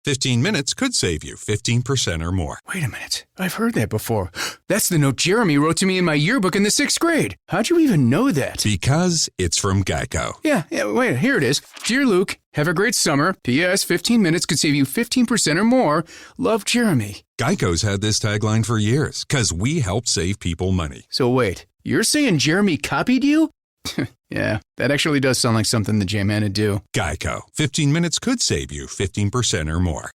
15 minutes could save you 15% or more. Wait a minute. I've heard that before. That's the note Jeremy wrote to me in my yearbook in the 6th grade. How'd you even know that? Because it's from Geico. Yeah, wait, here it is. Dear Luke, have a great summer. P.S. 15 minutes could save you 15% or more. Love, Jeremy. Geico's had this tagline for years, because we help save people money. So wait, you're saying Jeremy copied you? Yeah, that actually does sound like something the J-Man would do. Geico. 15 minutes could save you 15% or more.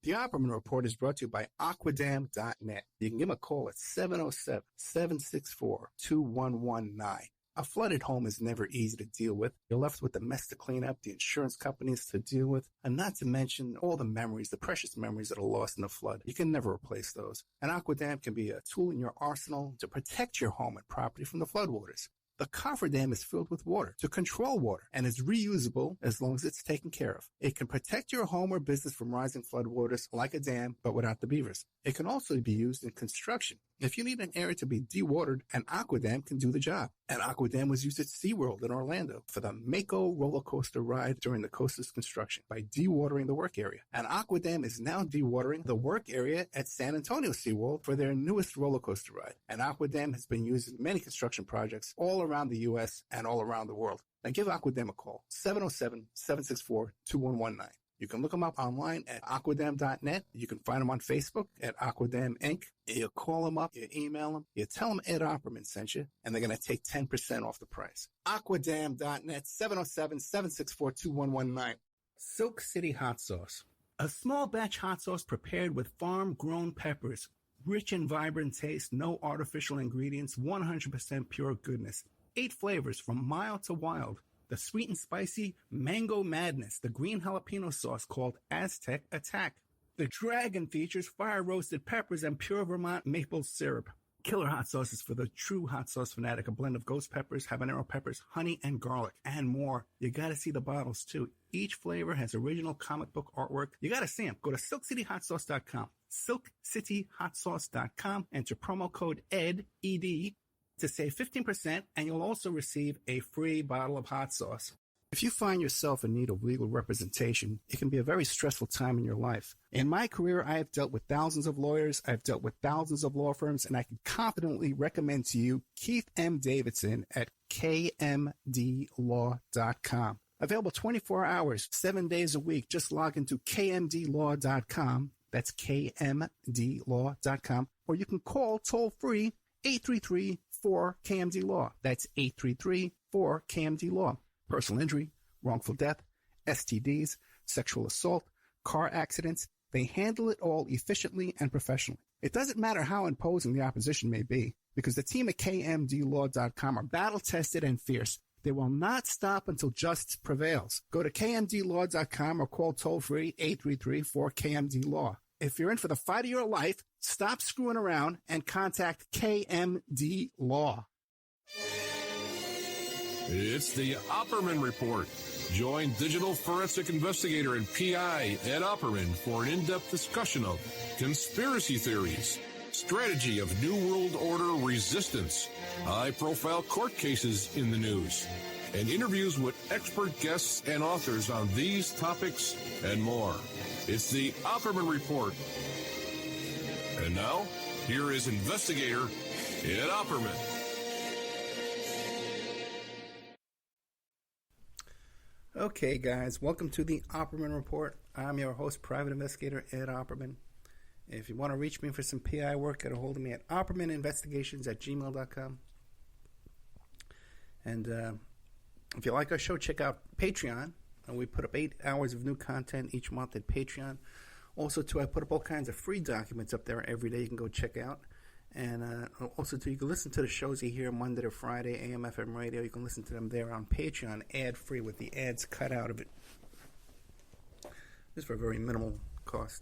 The Opperman Report is brought to you by Aquadam.net. You can give them a call at 707-764-2119. A flooded home is never easy to deal with. You're left with the mess to clean up, the insurance companies to deal with, and not to mention all the memories, the precious memories that are lost in the flood. You can never replace those. And Aquadam can be a tool in your arsenal to protect your home and property from the floodwaters. The cofferdam is filled with water to control water and is reusable as long as it's taken care of. It can protect your home or business from rising floodwaters like a dam, but without the beavers. It can also be used in construction. If you need an area to be dewatered, an Aquadam can do the job. An Aquadam was used at SeaWorld in Orlando for the Mako roller coaster ride during the coaster's construction by dewatering the work area. An Aquadam is now dewatering the work area at San Antonio SeaWorld for their newest roller coaster ride. An Aquadam has been used in many construction projects all around the U.S. and all around the world. Now give Aquadam a call, 707-764-2119. You can look them up online at aquadam.net. You can find them on Facebook at Aquadam Inc. You call them up, you email them, you tell them Ed Opperman sent you, and they're going to take 10% off the price. Aquadam.net, 707-764-2119. Silk City Hot Sauce. A small batch hot sauce prepared with farm-grown peppers. Rich and vibrant taste, no artificial ingredients, 100% pure goodness. 8 flavors from mild to wild. The sweet and spicy Mango Madness, the green jalapeno sauce called Aztec Attack. The Dragon features fire-roasted peppers and pure Vermont maple syrup. Killer hot sauces for the true hot sauce fanatic, a blend of ghost peppers, habanero peppers, honey, and garlic, and more. You gotta see the bottles, too. Each flavor has original comic book artwork. You gotta see them. Go to SilkCityHotSauce.com. SilkCityHotSauce.com. Enter promo code ED, ED, to save 15%, and you'll also receive a free bottle of hot sauce. If you find yourself in need of legal representation, it can be a very stressful time in your life. In my career, I have dealt with thousands of lawyers, I've dealt with thousands of law firms, and I can confidently recommend to you Keith M. Davidson at kmdlaw.com. Available 24 hours, 7 days a week. Just log into kmdlaw.com. That's kmdlaw.com. Or you can call toll-free 833-4KMD-LAW. That's 833-4KMD-LAW. Personal injury, wrongful death, STDs, sexual assault, car accidents. They handle it all efficiently and professionally. It doesn't matter how imposing the opposition may be, because the team at kmdlaw.com are battle-tested and fierce. They will not stop until justice prevails. Go to kmdlaw.com or call toll-free 833-4KMD-LAW. If you're in for the fight of your life, stop screwing around and contact KMD Law. It's the Opperman Report. Join digital forensic investigator and PI Ed Opperman for an in-depth discussion of conspiracy theories, strategy of New World Order resistance, high-profile court cases in the news, and interviews with expert guests and authors on these topics and more. It's the Opperman Report. And now, here is investigator Ed Opperman. Okay, guys, welcome to the Opperman Report. I'm your host, private investigator Ed Opperman. If you want to reach me for some PI work, get a hold of me at oppermaninvestigations@gmail.com. And if you like our show, check out Patreon. We put up 8 hours of new content each month at Patreon. Also, too, I put up all kinds of free documents up there every day you can go check out. And also, too, you can listen to the shows you hear Monday to Friday, AM, FM radio. You can listen to them there on Patreon, ad-free, with the ads cut out of it. Just for a very minimal cost.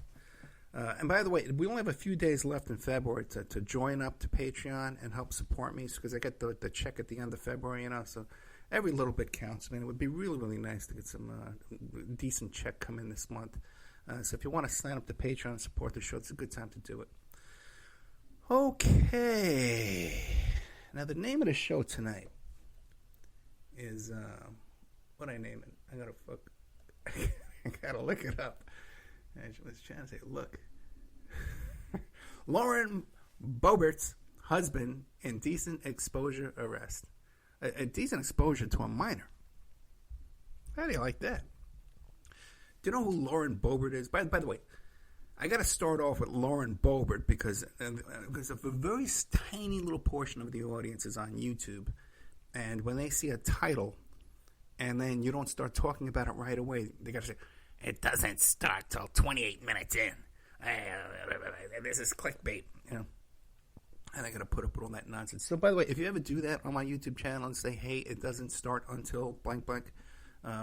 And by the way, we only have a few days left in February to join up to Patreon and help support me, because I get the check at the end of February, so every little bit counts. I mean, it would be really, really nice to get some decent check come in this month. So if you want to sign up to Patreon and support the show, it's a good time to do it. Okay. Now, the name of the show tonight is what I name it? I gotta look it up. And she was trying to say, look. Lauren Boebert's husband, indecent exposure arrest. A decent exposure to a minor. How do you like that? Do you know who Lauren Boebert is? By the way, I got to start off with Lauren Boebert because of a very tiny little portion of the audience is on YouTube. And when they see a title and then you don't start talking about it right away, they got to say, it doesn't start till 28 minutes in. This is clickbait, you know. And I got to put up with all that nonsense. So, by the way, if you ever do that on my YouTube channel and say, hey, it doesn't start until blank blank,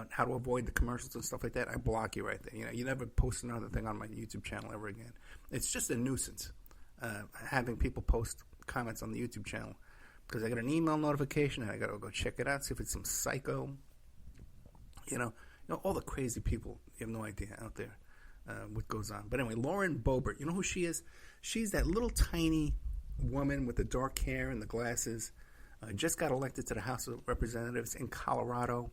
how to avoid the commercials and stuff like that, I block you right there. You know, you never post another thing on my YouTube channel ever again. It's just a nuisance having people post comments on the YouTube channel because I got an email notification and I got to go check it out, see if it's some psycho. You know, all the crazy people. You have no idea out there what goes on. But anyway, Lauren Boebert, you know who she is? She's that little tiny woman with the dark hair and the glasses. Just got elected to the House of Representatives in Colorado.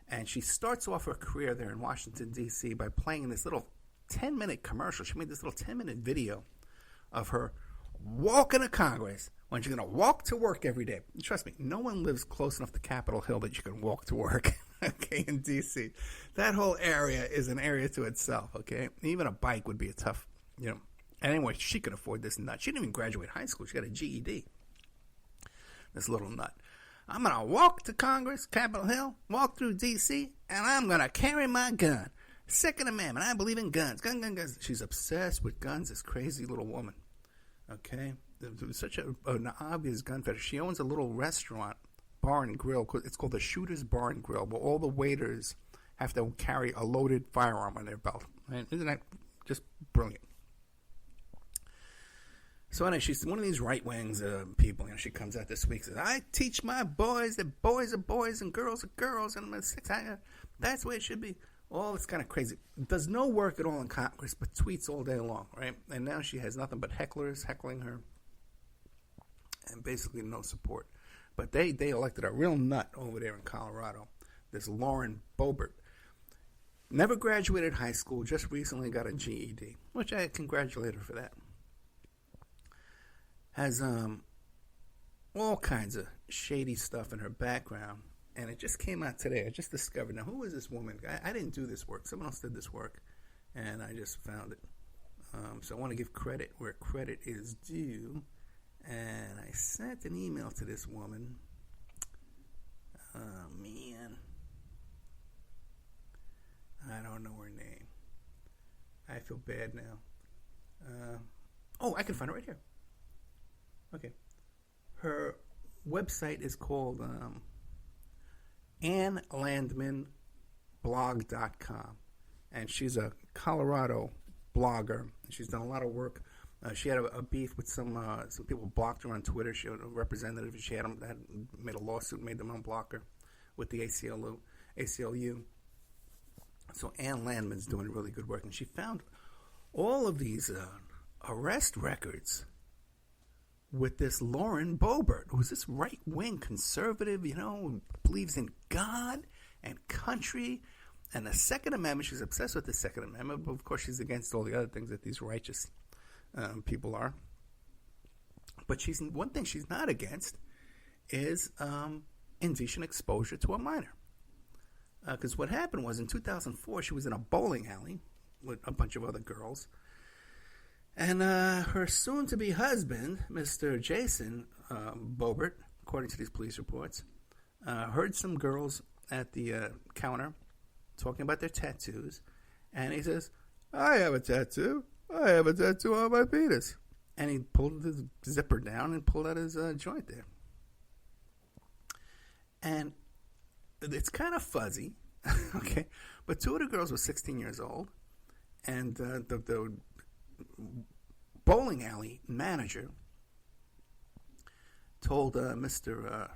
And she starts off her career there in Washington, D.C. by playing in this little 10-minute commercial. She made this little 10-minute video of her walking to Congress when she's going to walk to work every day. And trust me, no one lives close enough to Capitol Hill that you can walk to work, okay, in D.C. That whole area is an area to itself, okay? Even a bike would be a tough, you know. Anyway, she could afford this nut. She didn't even graduate high school. She got a GED. This little nut. I'm going to walk to Congress, Capitol Hill, walk through D.C., and I'm going to carry my gun. Second Amendment. I believe in guns. Guns. She's obsessed with guns, this crazy little woman. Okay? Such an obvious gun fetish. She owns a little restaurant, bar and grill. It's called the Shooter's Bar and Grill, where all the waiters have to carry a loaded firearm on their belt. Right? Isn't that just brilliant? So anyway, she's one of these right-wings people. You know, she comes out this week and says, I teach my boys that boys are boys and girls are girls, and that's the way it should be. All this kind of crazy. Does no work at all in Congress, but tweets all day long, right? And now she has nothing but hecklers heckling her, and basically no support. But they elected a real nut over there in Colorado, this Lauren Boebert. Never graduated high school, just recently got a GED, which I congratulate her for that. Has all kinds of shady stuff in her background, and it just came out today. I just discovered. Now, who is this woman? I didn't do this work. Someone else did this work, and I just found it. So I want to give credit where credit is due, and I sent an email to this woman. Oh, man. I don't know her name. I feel bad now. I can find it right here. Okay. Her website is called AnnLandmanBlog.com. And she's a Colorado blogger. She's done a lot of work. She had a beef with some people blocked her on Twitter. She had a representative. She had made a lawsuit, made them unblock her with the ACLU. So Ann Landman's doing really good work. And she found all of these arrest records with this Lauren Boebert, who's this right-wing conservative, you know, believes in God and country and the Second Amendment. She's obsessed with the Second Amendment, but of course she's against all the other things that these righteous people are. But one thing she's not against is indecent exposure to a minor. Because what happened was in 2004, she was in a bowling alley with a bunch of other girls. And her soon-to-be husband, Mr. Jason Boebert, according to these police reports, heard some girls at the counter talking about their tattoos. And he says, I have a tattoo. I have a tattoo on my penis. And he pulled his zipper down and pulled out his joint there. And it's kind of fuzzy, okay? But two of the girls were 16 years old. And the bowling alley manager told Mr.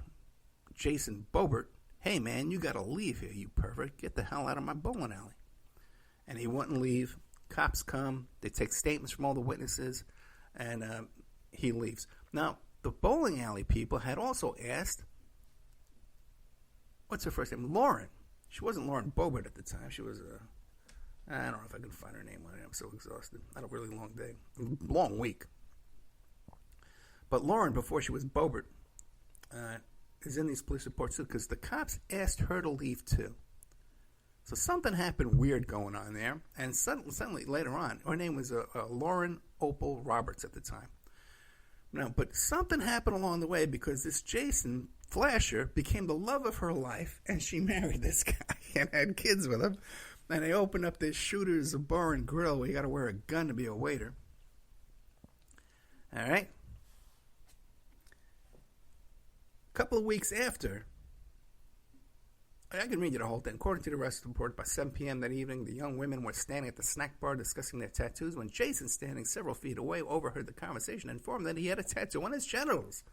Jason Boebert, hey, man, you got to leave here, you pervert. Get the hell out of my bowling alley. And he wouldn't leave. Cops come. They take statements from all the witnesses, and he leaves. Now, the bowling alley people had also asked, what's her first name? Lauren. She wasn't Lauren Boebert at the time. She was I don't know if I can find her name on it. I'm so exhausted. I had a really long day. Long week. But Lauren, before she was Boebert, is in these police reports too, because the cops asked her to leave too. So something happened weird going on there, and suddenly later on, her name was Lauren Opal Roberts at the time. Now, but something happened along the way, because this Jason Flasher became the love of her life, and she married this guy and had kids with him. And they opened up this Shooter's Bar and Grill where you got to wear a gun to be a waiter. All right. A couple of weeks after, I can read you the whole thing. According to the arrest report, by 7 p.m. that evening, the young women were standing at the snack bar discussing their tattoos when Jason, standing several feet away, overheard the conversation and informed that he had a tattoo on his genitals.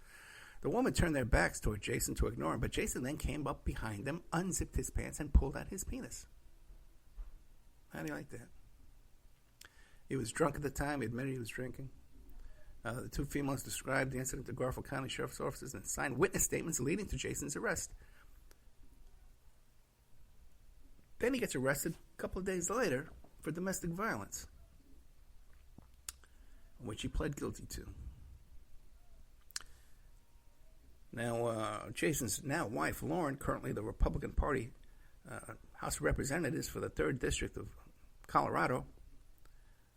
The women turned their backs toward Jason to ignore him, but Jason then came up behind them, unzipped his pants, and pulled out his penis. How do you like that? He was drunk at the time. He admitted he was drinking. The two females described the incident to Garfield County Sheriff's officers and signed witness statements leading to Jason's arrest. Then he gets arrested a couple of days later for domestic violence, which he pled guilty to. Now, Jason's now wife, Lauren, currently the Republican Party House of Representatives for the 3rd District of Colorado,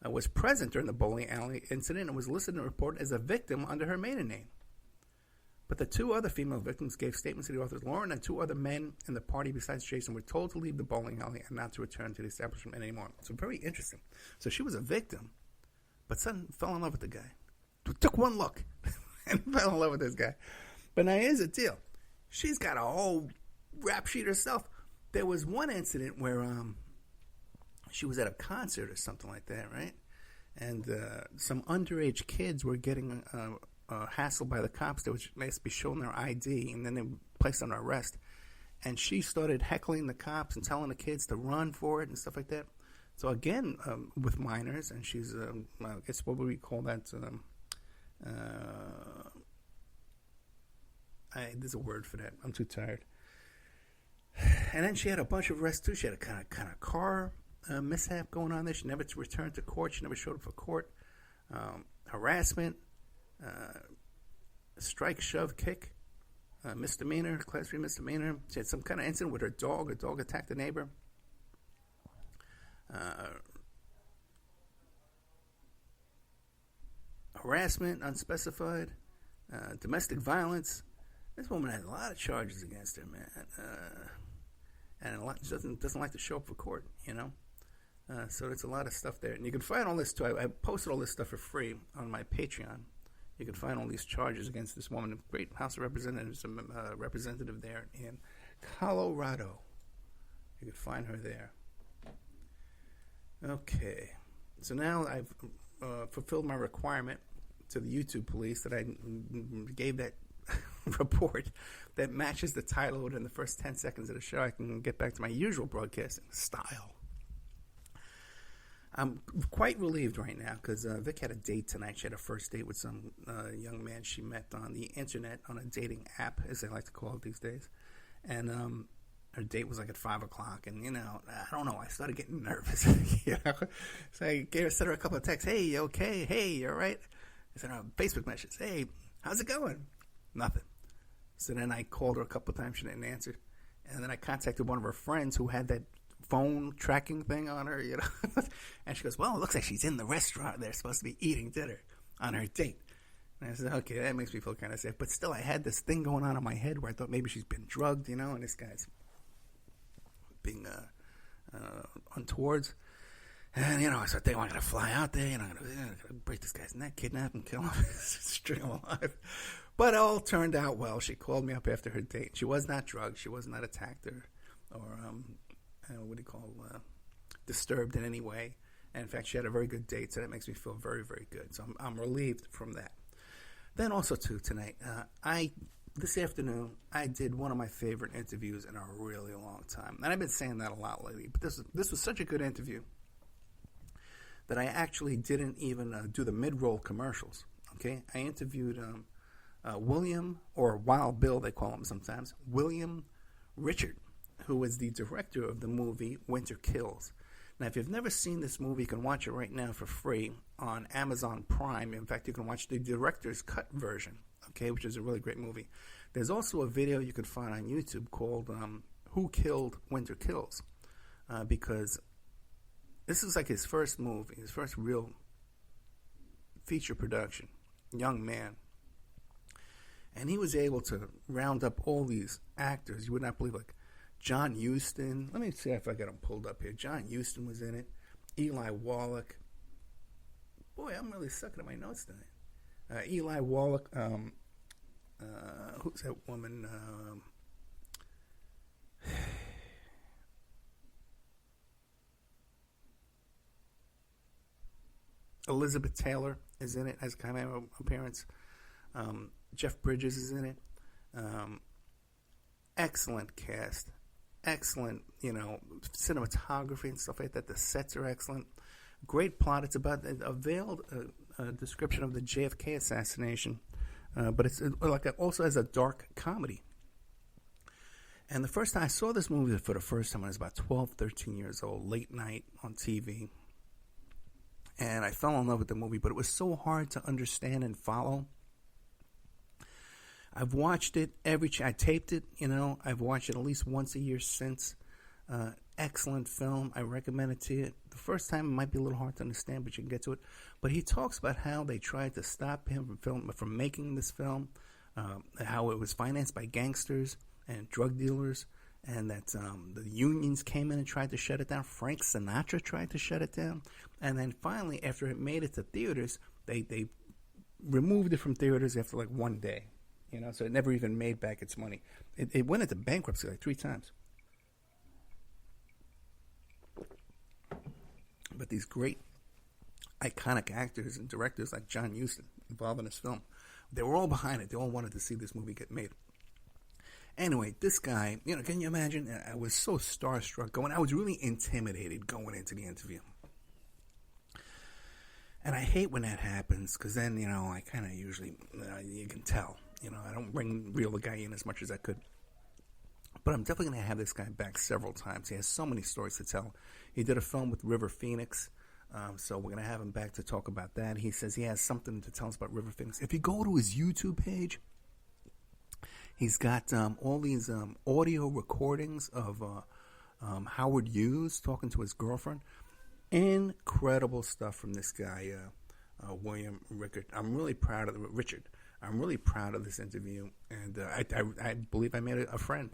was present during the bowling alley incident and was listed in the report as a victim under her maiden name. But the two other female victims gave statements to the authors. Lauren and two other men in the party besides Jason were told to leave the bowling alley and not to return to the establishment anymore. So very interesting. So she was a victim, but suddenly fell in love with the guy. Took one look and fell in love with this guy. But now here's the deal. She's got a whole rap sheet herself. There was one incident where she was at a concert or something like that, right? And some underage kids were getting hassled by the cops. They were supposed to be showing their ID, and then they were placed under arrest. And she started heckling the cops and telling the kids to run for it and stuff like that. So again, with minors, and she's, I guess, what would we call that? There's a word for that. I'm too tired. And then she had a bunch of arrests too. She had a kind of car mishap going on there. She never returned to court. She never showed up for court. Harassment, strike, shove, kick, misdemeanor, class 3 misdemeanor. She had some kind of incident with her dog. A dog attacked a neighbor. Harassment, unspecified, domestic violence. This woman had a lot of charges against her, man, and a lot doesn't like to show up for court, you know. So there's a lot of stuff there, and you can find all this too. I posted all this stuff for free on my Patreon. You can find all these charges against this woman, a great House of Representatives, representative there in Colorado. You can find her there. Okay, so now I've fulfilled my requirement to the YouTube police that I gave that report that matches the title within the first 10 seconds of the show. I can get back to my usual broadcasting style. I'm quite relieved right now because Vic had a date tonight. She had a first date with some young man she met on the internet, on a dating app, as they like to call it these days. And her date was like at 5 o'clock. And, you know, I don't know. I started getting nervous. You know? So I sent her a couple of texts. Hey, you okay? Hey, you all right? I sent her a Facebook message. Hey, how's it going? Nothing. So then I called her a couple of times. She didn't answer. And then I contacted one of her friends who had that phone tracking thing on her, you know. And she goes, well, it looks like she's in the restaurant. They're supposed to be eating dinner on her date. And I said, okay, that makes me feel kind of safe. But still, I had this thing going on in my head where I thought maybe she's been drugged, you know, and this guy's being untoward. And, you know, I thought, I'm going to fly out there, you know, I'm going to break this guy's neck, kidnap him, kill him, string him alive. But it all turned out well. She called me up after her date. She was not drugged. She was not attacked or what do you call, disturbed in any way. And in fact, she had a very good date, so that makes me feel very, very good. So I'm relieved from that. Then also, too, tonight, this afternoon, I did one of my favorite interviews in a really long time. And I've been saying that a lot lately. But this was such a good interview that I actually didn't even do the mid-roll commercials. Okay? I interviewed William, or Wild Bill, they call him sometimes, William Richard. who is the director of the movie Winter Kills. Now, if you've never seen this movie, you can watch it right now for free on Amazon Prime. In fact, you can watch the director's cut version, okay, which is a really great movie. There's also a video you can find on YouTube called Who Killed Winter Kills, because this is like his first movie, his first real feature production, young man. And he was able to round up all these actors. You would not believe, like John Huston. Let me see if I got him pulled up here. John Huston was in it. Eli Wallach. Boy, I'm really sucking at my notes tonight. Eli Wallach. Who's that woman? Elizabeth Taylor is in it as a cameo appearance. Jeff Bridges is in it. Excellent cast. Excellent, cinematography and stuff like that. The sets are excellent. Great plot. It's about a veiled description of the JFK assassination, but it's also as a dark comedy. And the first time I saw this movie for the first time, I was about 12, 13 years old, late night on TV. And I fell in love with the movie, but it was so hard to understand and follow. I've watched it I taped it, I've watched it at least once a year since. Excellent film. I recommend it to you. The first time it might be a little hard to understand, but you can get to it. But he talks about how they tried to stop him from making this film, how it was financed by gangsters and drug dealers, and that the unions came in and tried to shut it down. Frank Sinatra tried to shut it down. And then finally, after it made it to theaters, they removed it from theaters after like one day. So it never even made back its money. It went into bankruptcy like 3 times. But these great, iconic actors and directors like John Huston involved in this film, they were all behind it. They all wanted to see this movie get made. Anyway, this guy, can you imagine? I was so starstruck I was really intimidated going into the interview. And I hate when that happens because then, I kind of usually, you can tell. I don't reel the guy in as much as I could. But I'm definitely going to have this guy back several times. He has so many stories to tell. He did a film with River Phoenix, so we're going to have him back to talk about that. He says he has something to tell us about River Phoenix. If you go to his YouTube page, he's got all these audio recordings of Howard Hughes talking to his girlfriend. Incredible stuff from this guy, William Rickard. I'm really proud of Richard. I'm really proud of this interview, and I believe I made a friend,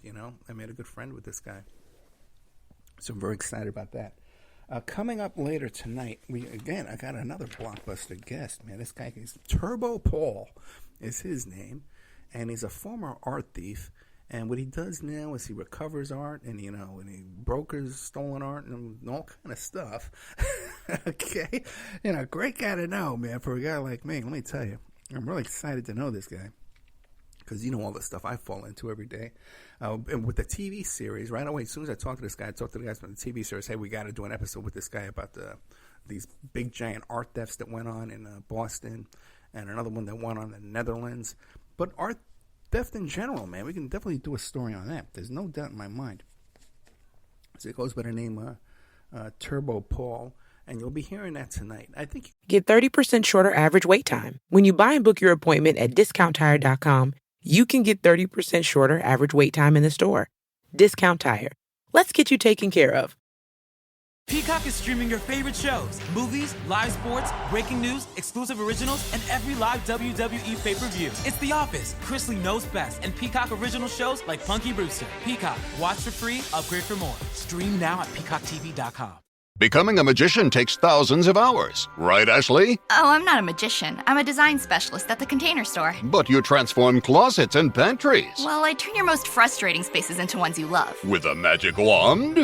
I made a good friend with this guy. So I'm very excited about that. Coming up later tonight, I got another blockbuster guest, man. This guy is Turbo Paul is his name, and he's a former art thief. And what he does now is he recovers art and, and he brokers stolen art and all kind of stuff. Okay? Great guy to know, man, for a guy like me. Let me tell you. I'm really excited to know this guy because all the stuff I fall into every day. And with the TV series, right away, as soon as I talk to this guy, I talk to the guys from the TV series, hey, we got to do an episode with this guy about these big, giant art thefts that went on in Boston and another one that went on in the Netherlands. But art theft in general, man, we can definitely do a story on that. There's no doubt in my mind. So it goes by the name Turbo Paul. And you'll be hearing that tonight. I think. Get 30% shorter average wait time. When you buy and book your appointment at DiscountTire.com, you can get 30% shorter average wait time in the store. Discount Tire. Let's get you taken care of. Peacock is streaming your favorite shows, movies, live sports, breaking news, exclusive originals, and every live WWE pay-per-view. It's The Office, Chris Lee Knows Best, and Peacock original shows like Punky Brewster. Peacock, watch for free, upgrade for more. Stream now at PeacockTV.com. Becoming a magician takes thousands of hours, right, Ashley? Oh, I'm not a magician. I'm a design specialist at the Container Store. But you transform closets and pantries. Well, I turn your most frustrating spaces into ones you love. With a magic wand?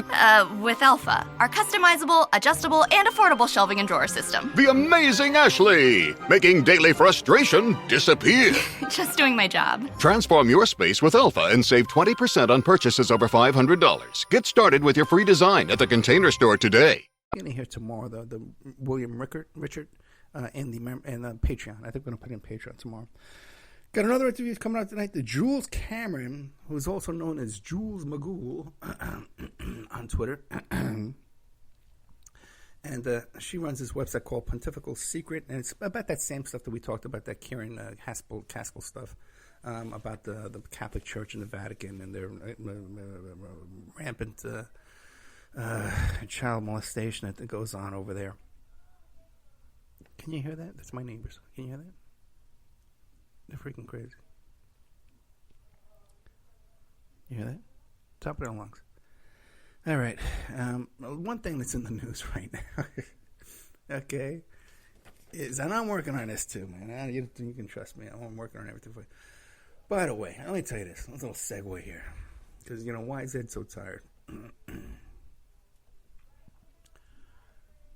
With Alpha, our customizable, adjustable, and affordable shelving and drawer system. The amazing Ashley, making daily frustration disappear. Just doing my job. Transform your space with Alpha and save 20% on purchases over $500. Get started with your free design at the Container Store today. We're going to hear tomorrow the William Richard and the Patreon. I think we're going to put in Patreon tomorrow. Got another interview coming out tonight. The Jules Cameron, who is also known as Jules Magoo on Twitter. And she runs this website called Pontifical Secret, and it's about that same stuff that we talked about, that Karen Haspel stuff, about the Catholic Church and the Vatican and their rampant child molestation that goes on over there. Can you hear that? That's my neighbors. Can you hear that? They're freaking crazy. You hear that? Top of their lungs. All right. One thing that's in the news right now, okay, is, and I'm working on this too, man. You can trust me. I'm working on everything for you. By the way, let me tell you this. A little segue here. Because, why is Ed so tired?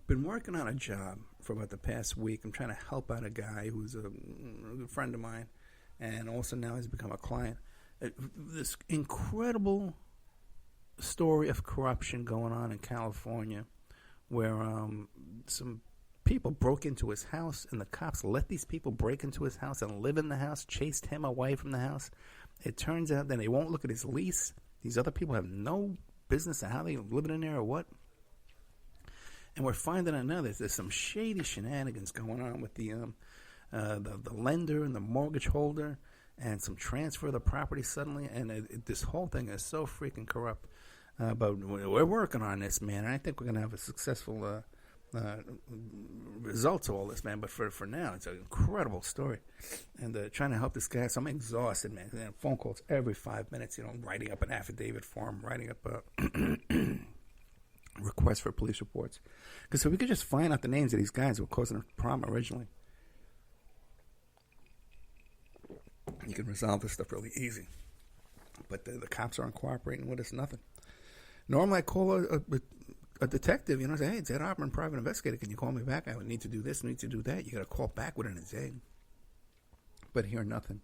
Been working on a job for about the past week. I'm trying to help out a guy who's a good friend of mine, and also now has become a client. This incredible story of corruption going on in California, where some people broke into his house, and the cops let these people break into his house and live in the house, chased him away from the house. It turns out that they won't look at his lease. These other people have no business of how they living in there or what. And we're finding out now that there's some shady shenanigans going on with the lender and the mortgage holder, and some transfer of the property suddenly. And this whole thing is so freaking corrupt. But we're working on this, man. And I think we're going to have a successful result to all this, man. But for now, it's an incredible story. And trying to help this guy. So I'm exhausted, man. Phone calls every 5 minutes, writing up an affidavit for him, writing up a request for police reports. Because if we could just find out the names of these guys who were causing a problem originally, you can resolve this stuff really easy. But the cops aren't cooperating with us, nothing. Normally I call a detective, say, hey, it's Ed Opperman, private investigator. Can you call me back? I would need to do this, need to do that. You got to call back within a day. But here, nothing.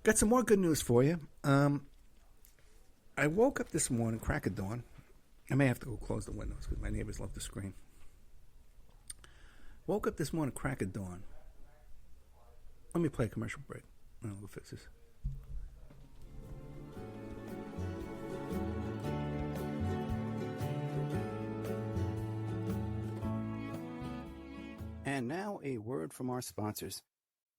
Got some more good news for you. I woke up this morning, crack of dawn. I may have to go close the windows because my neighbors love to scream. Woke up this morning, crack of dawn. Let me play a commercial break. I'll go fix this. And now a word from our sponsors.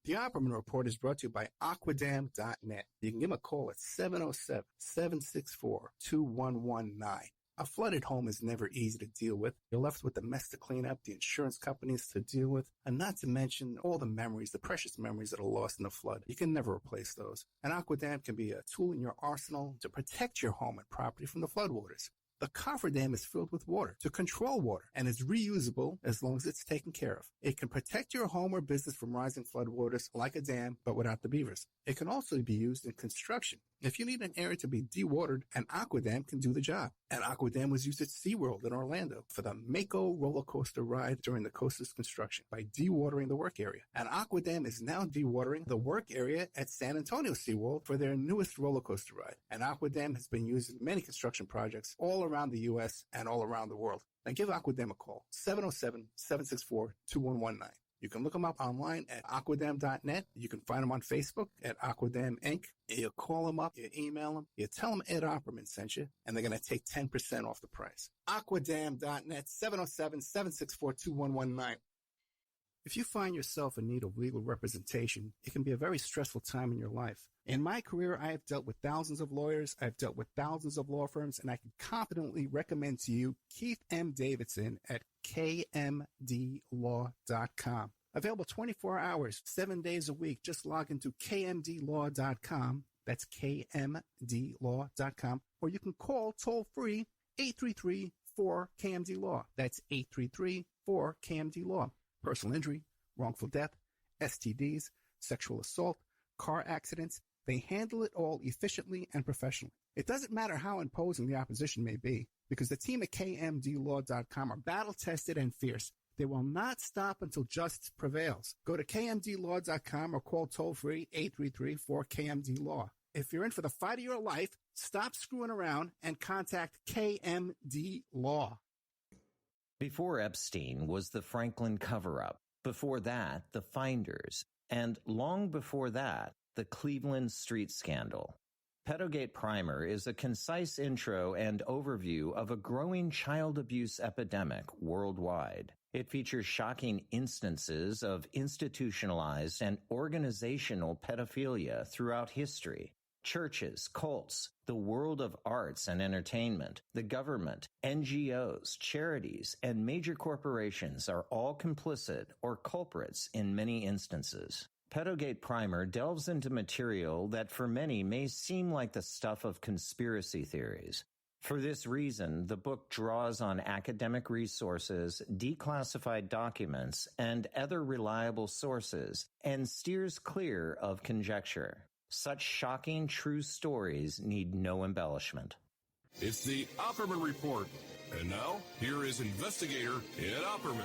The Opperman Report is brought to you by Aquadam.net. You can give them a call at 707-764-2119. A flooded home is never easy to deal with. You're left with the mess to clean up, the insurance companies to deal with, and not to mention all the memories, the precious memories that are lost in the flood. You can never replace those. And Aquadam can be a tool in your arsenal to protect your home and property from the floodwaters. The cofferdam is filled with water to control water and is reusable as long as it's taken care of. It can protect your home or business from rising floodwaters like a dam, but without the beavers. It can also be used in construction. If you need an area to be dewatered, an Aquadam can do the job. An Aquadam was used at SeaWorld in Orlando for the Mako roller coaster ride during the coaster's construction by dewatering the work area. An Aquadam is now dewatering the work area at San Antonio SeaWorld for their newest roller coaster ride. An Aquadam has been used in many construction projects all around the U.S. and all around the world. Now give Aquadam a call, 707-764-2119. You can look them up online at aquadam.net. You can find them on Facebook at Aquadam Inc. You call them up, you email them, you tell them Ed Opperman sent you, and they're going to take 10% off the price. Aquadam.net, 707-764-2119. If you find yourself in need of legal representation, it can be a very stressful time in your life. In my career, I have dealt with thousands of lawyers, I've dealt with thousands of law firms, and I can confidently recommend to you Keith M. Davidson at kmdlaw.com. Available 24 hours, 7 days a week. Just log into kmdlaw.com. That's kmdlaw.com. Or you can call toll-free 833-4KMD-LAW. That's 833-4KMD-LAW. Personal injury, wrongful death, STDs, sexual assault, car accidents. They handle it all efficiently and professionally. It doesn't matter how imposing the opposition may be, because the team at kmdlaw.com are battle-tested and fierce. They will not stop until justice prevails. Go to kmdlaw.com or call toll-free 833-4KMD-LAW. If you're in for the fight of your life, stop screwing around and contact KMD Law. Before Epstein was the Franklin cover-up. Before that, the Finders. And long before that, The Cleveland Street Scandal. Pedogate Primer is a concise intro and overview of a growing child abuse epidemic worldwide. It features shocking instances of institutionalized and organizational pedophilia throughout history. Churches, cults, the world of arts and entertainment, the government, NGOs, charities, and major corporations are all complicit or culprits in many instances. Pedogate Primer delves into material that for many may seem like the stuff of conspiracy theories. For this reason, the book draws on academic resources, declassified documents, and other reliable sources, and steers clear of conjecture. Such shocking true stories need no embellishment. It's the Opperman Report. And now, here is investigator Ed Opperman.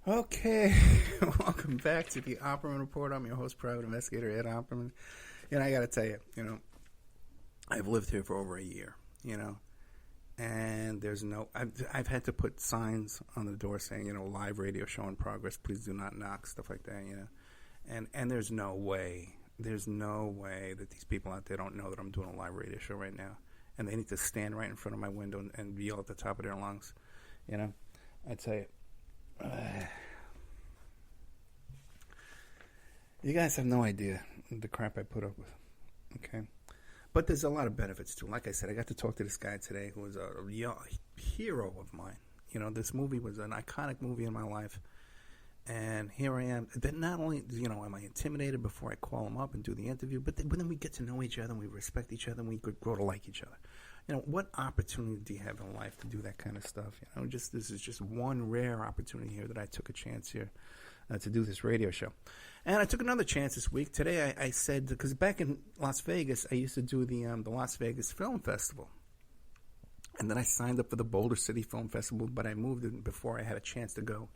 Okay, welcome back to the Opperman Report. I'm your host, private investigator Ed Opperman. I got to tell you, I've lived here for over a year, and there's I've had to put signs on the door saying, live radio show in progress, please do not knock, stuff like that, and there's no way that these people out there don't know that I'm doing a live radio show right now, and they need to stand right in front of my window and yell at the top of their lungs, I tell you. You guys have no idea the crap I put up with, okay? But there's a lot of benefits to it. Like I said, I got to talk to this guy today who was a hero of mine. This movie was an iconic movie in my life, and here I am. Then not only, am I intimidated before I call him up and do the interview, but then we get to know each other, and we respect each other, and we grow to like each other. What opportunity do you have in life to do that kind of stuff? This is just one rare opportunity here that I took a chance here to do this radio show. And I took another chance this week. Today I said, because back in Las Vegas, I used to do the Las Vegas Film Festival. And then I signed up for the Boulder City Film Festival, but I moved in before I had a chance to go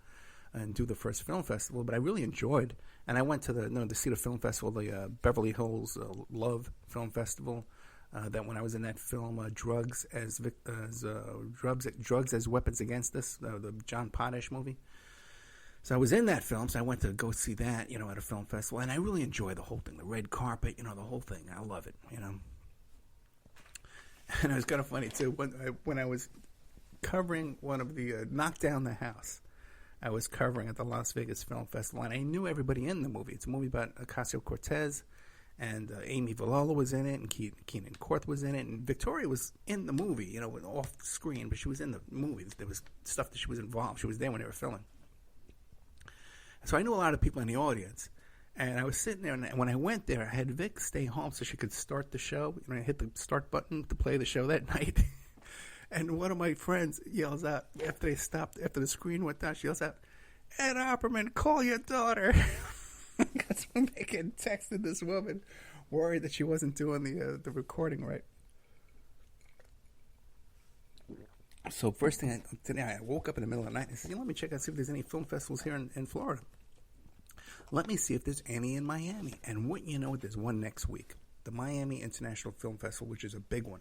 and do the first film festival. But I really enjoyed, and I went to the Cedar Film Festival, the Beverly Hills Love Film Festival. That when I was in that film, Drugs as Weapons Against Us, the John Potash movie. So I was in that film, so I went to go see that, at a film festival, and I really enjoyed the whole thing, the red carpet, the whole thing. I love it, And it was kind of funny too when I was covering one of the Knock Down the House. I was covering at the Las Vegas Film Festival, and I knew everybody in the movie. It's a movie about Ocasio-Cortez. And Amy Villala was in it, and Keenan Korth was in it, and Victoria was in the movie, off the screen, but she was in the movie. There was stuff that she was involved. She was there when they were filming. So I knew a lot of people in the audience, and I was sitting there, and when I went there, I had Vic stay home so she could start the show. I hit the start button to play the show that night, and one of my friends yells out, after the screen went down, she yells out, "Ed Opperman, call your daughter." Because Vic had texted this woman, worried that she wasn't doing the recording right. So first thing today, I woke up in the middle of the night and I said, let me check out, see if there's any film festivals here in Florida. Let me see if there's any in Miami. And wouldn't you know it, there's one next week. The Miami International Film Festival, which is a big one.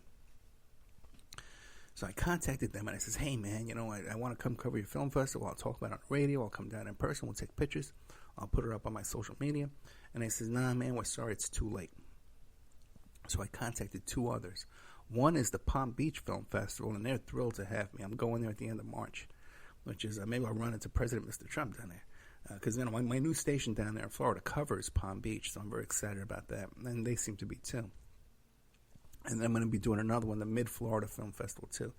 So I contacted them and I says, hey man, I want to come cover your film festival. I'll talk about it on the radio. I'll come down in person. We'll take pictures. I'll put it up on my social media. And they says, nah, man, we're sorry, it's too late. So I contacted two others. One is the Palm Beach Film Festival, and they're thrilled to have me. I'm going there at the end of March, which is maybe I'll run into President Mr. Trump down there. Because my new station down there in Florida covers Palm Beach, so I'm very excited about that. And they seem to be too. And then I'm going to be doing another one, the Mid-Florida Film Festival too.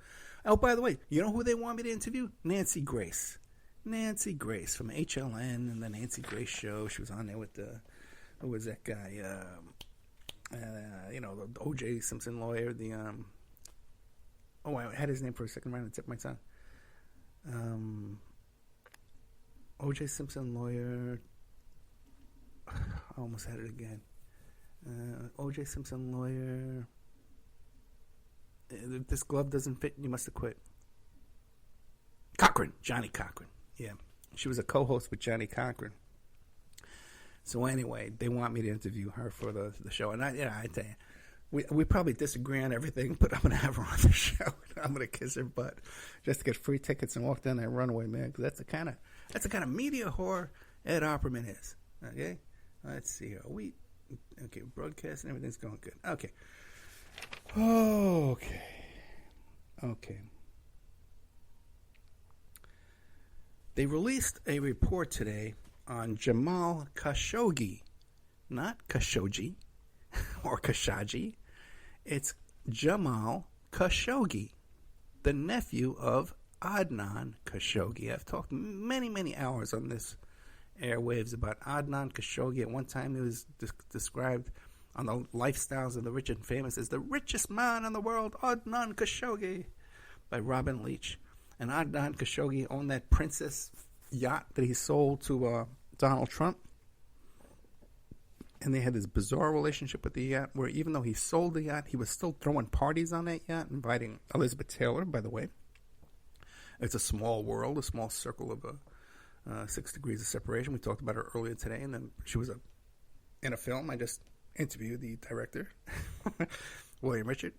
Oh, by the way, you know who they want me to interview? Nancy Grace. Nancy Grace from HLN and the Nancy Grace Show. She was on there with who was that guy? The O.J. Simpson lawyer. I had his name for a second. Right on the tip of my tongue. O.J. Simpson lawyer. I almost had it again. O.J. Simpson lawyer. If this glove doesn't fit, you must have quit. Cochran. Johnny Cochran. Yeah. She was a co-host with Johnny Cochran. So anyway, they want me to interview her for the show. And I tell you, we probably disagree on everything, but I'm going to have her on the show. I'm going to kiss her butt just to get free tickets and walk down that runway, man. Because that's the kind of media whore Ed Opperman is. Okay? Let's see here. Okay, broadcasting, everything's going good. Okay. They released a report today on Jamal Khashoggi. Not Khashoggi or Khashoggi. It's Jamal Khashoggi, the nephew of Adnan Khashoggi. I've talked many, many hours on this airwaves about Adnan Khashoggi. At one time, he was described on the Lifestyles of the Rich and Famous as the richest man in the world, Adnan Khashoggi, by Robin Leach. And Adnan Khashoggi owned that Princess yacht that he sold to Donald Trump. And they had this bizarre relationship with the yacht where even though he sold the yacht, he was still throwing parties on that yacht, inviting Elizabeth Taylor, by the way. It's a small world, a small circle of 6 degrees of separation. We talked about her earlier today, and then she was in a film. I just interviewed the director, William Richard,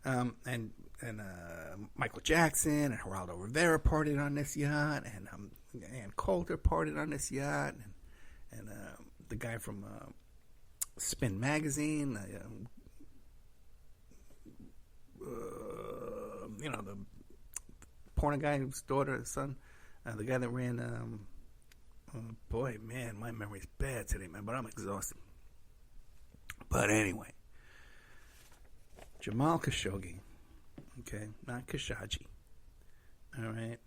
and Michael Jackson and Geraldo Rivera partied on this yacht, and Ann Coulter partied on this yacht, and the guy from Spin Magazine, the porn guy's daughter, son, the guy that ran. Boy, man, my memory's bad today, man, but I'm exhausted. But anyway, Jamal Khashoggi, okay, not Khashoggi, all right,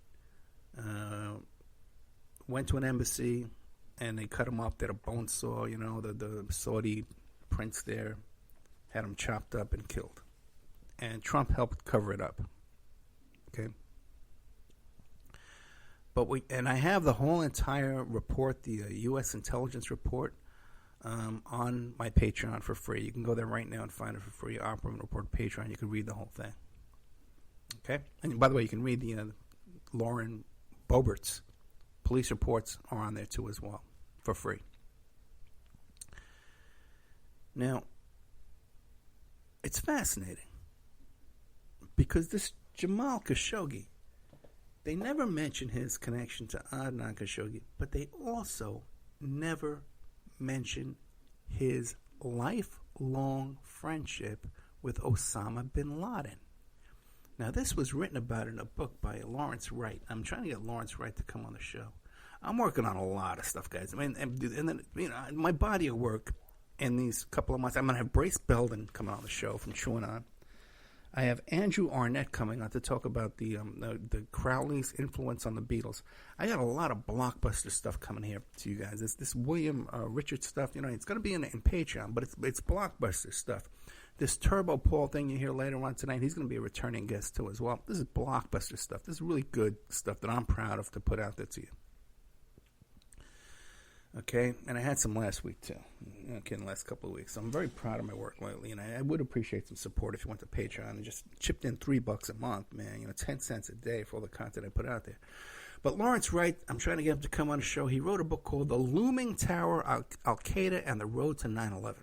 went to an embassy and they cut him up. They had a bone saw, the Saudi prince there had him chopped up and killed. And Trump helped cover it up, okay. But I have the whole entire report, the U.S. intelligence report, on my Patreon for free. You can go there right now and find it for free. Opperman Report Patreon. You can read the whole thing. Okay? And by the way, you can read the Lauren Boebert's police reports are on there too as well for free. Now, it's fascinating because this Jamal Khashoggi, they never mention his connection to Adnan Khashoggi, but they also never mention his lifelong friendship with Osama bin Laden. Now, this was written about in a book by Lawrence Wright. I'm trying to get Lawrence Wright to come on the show. I'm working on a lot of stuff, guys. I mean, and then, my body of work in these couple of months, I'm going to have Brace Belden coming on the show from Chewing On. I have Andrew Arnett coming on to talk about the Crowley's influence on the Beatles. I got a lot of blockbuster stuff coming here to you guys. This William Richard stuff, it's going to be in Patreon, but it's blockbuster stuff. This Turbo Paul thing you hear later on tonight, he's going to be a returning guest too as well. This is blockbuster stuff. This is really good stuff that I'm proud of to put out there to you. Okay, and I had some last week too. Okay, in the last couple of weeks. So I'm very proud of my work lately, and I would appreciate some support if you went to Patreon and just chipped in $3 a month, man. 10 cents a day for all the content I put out there. But Lawrence Wright, I'm trying to get him to come on the show. He wrote a book called The Looming Tower, Al-Qaeda and the Road to 9/11.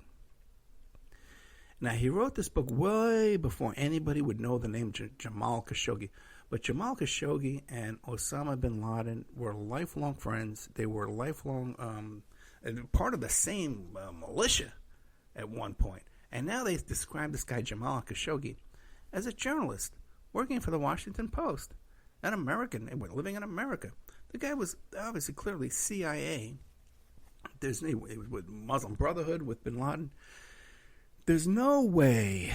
Now, he wrote this book way before anybody would know the name Jamal Khashoggi. But Jamal Khashoggi and Osama bin Laden were lifelong friends. They were lifelong part of the same militia at one point. And now they describe this guy, Jamal Khashoggi, as a journalist working for the Washington Post, an American, living in America. The guy was obviously clearly CIA. It was with Muslim Brotherhood, with bin Laden. There's no way,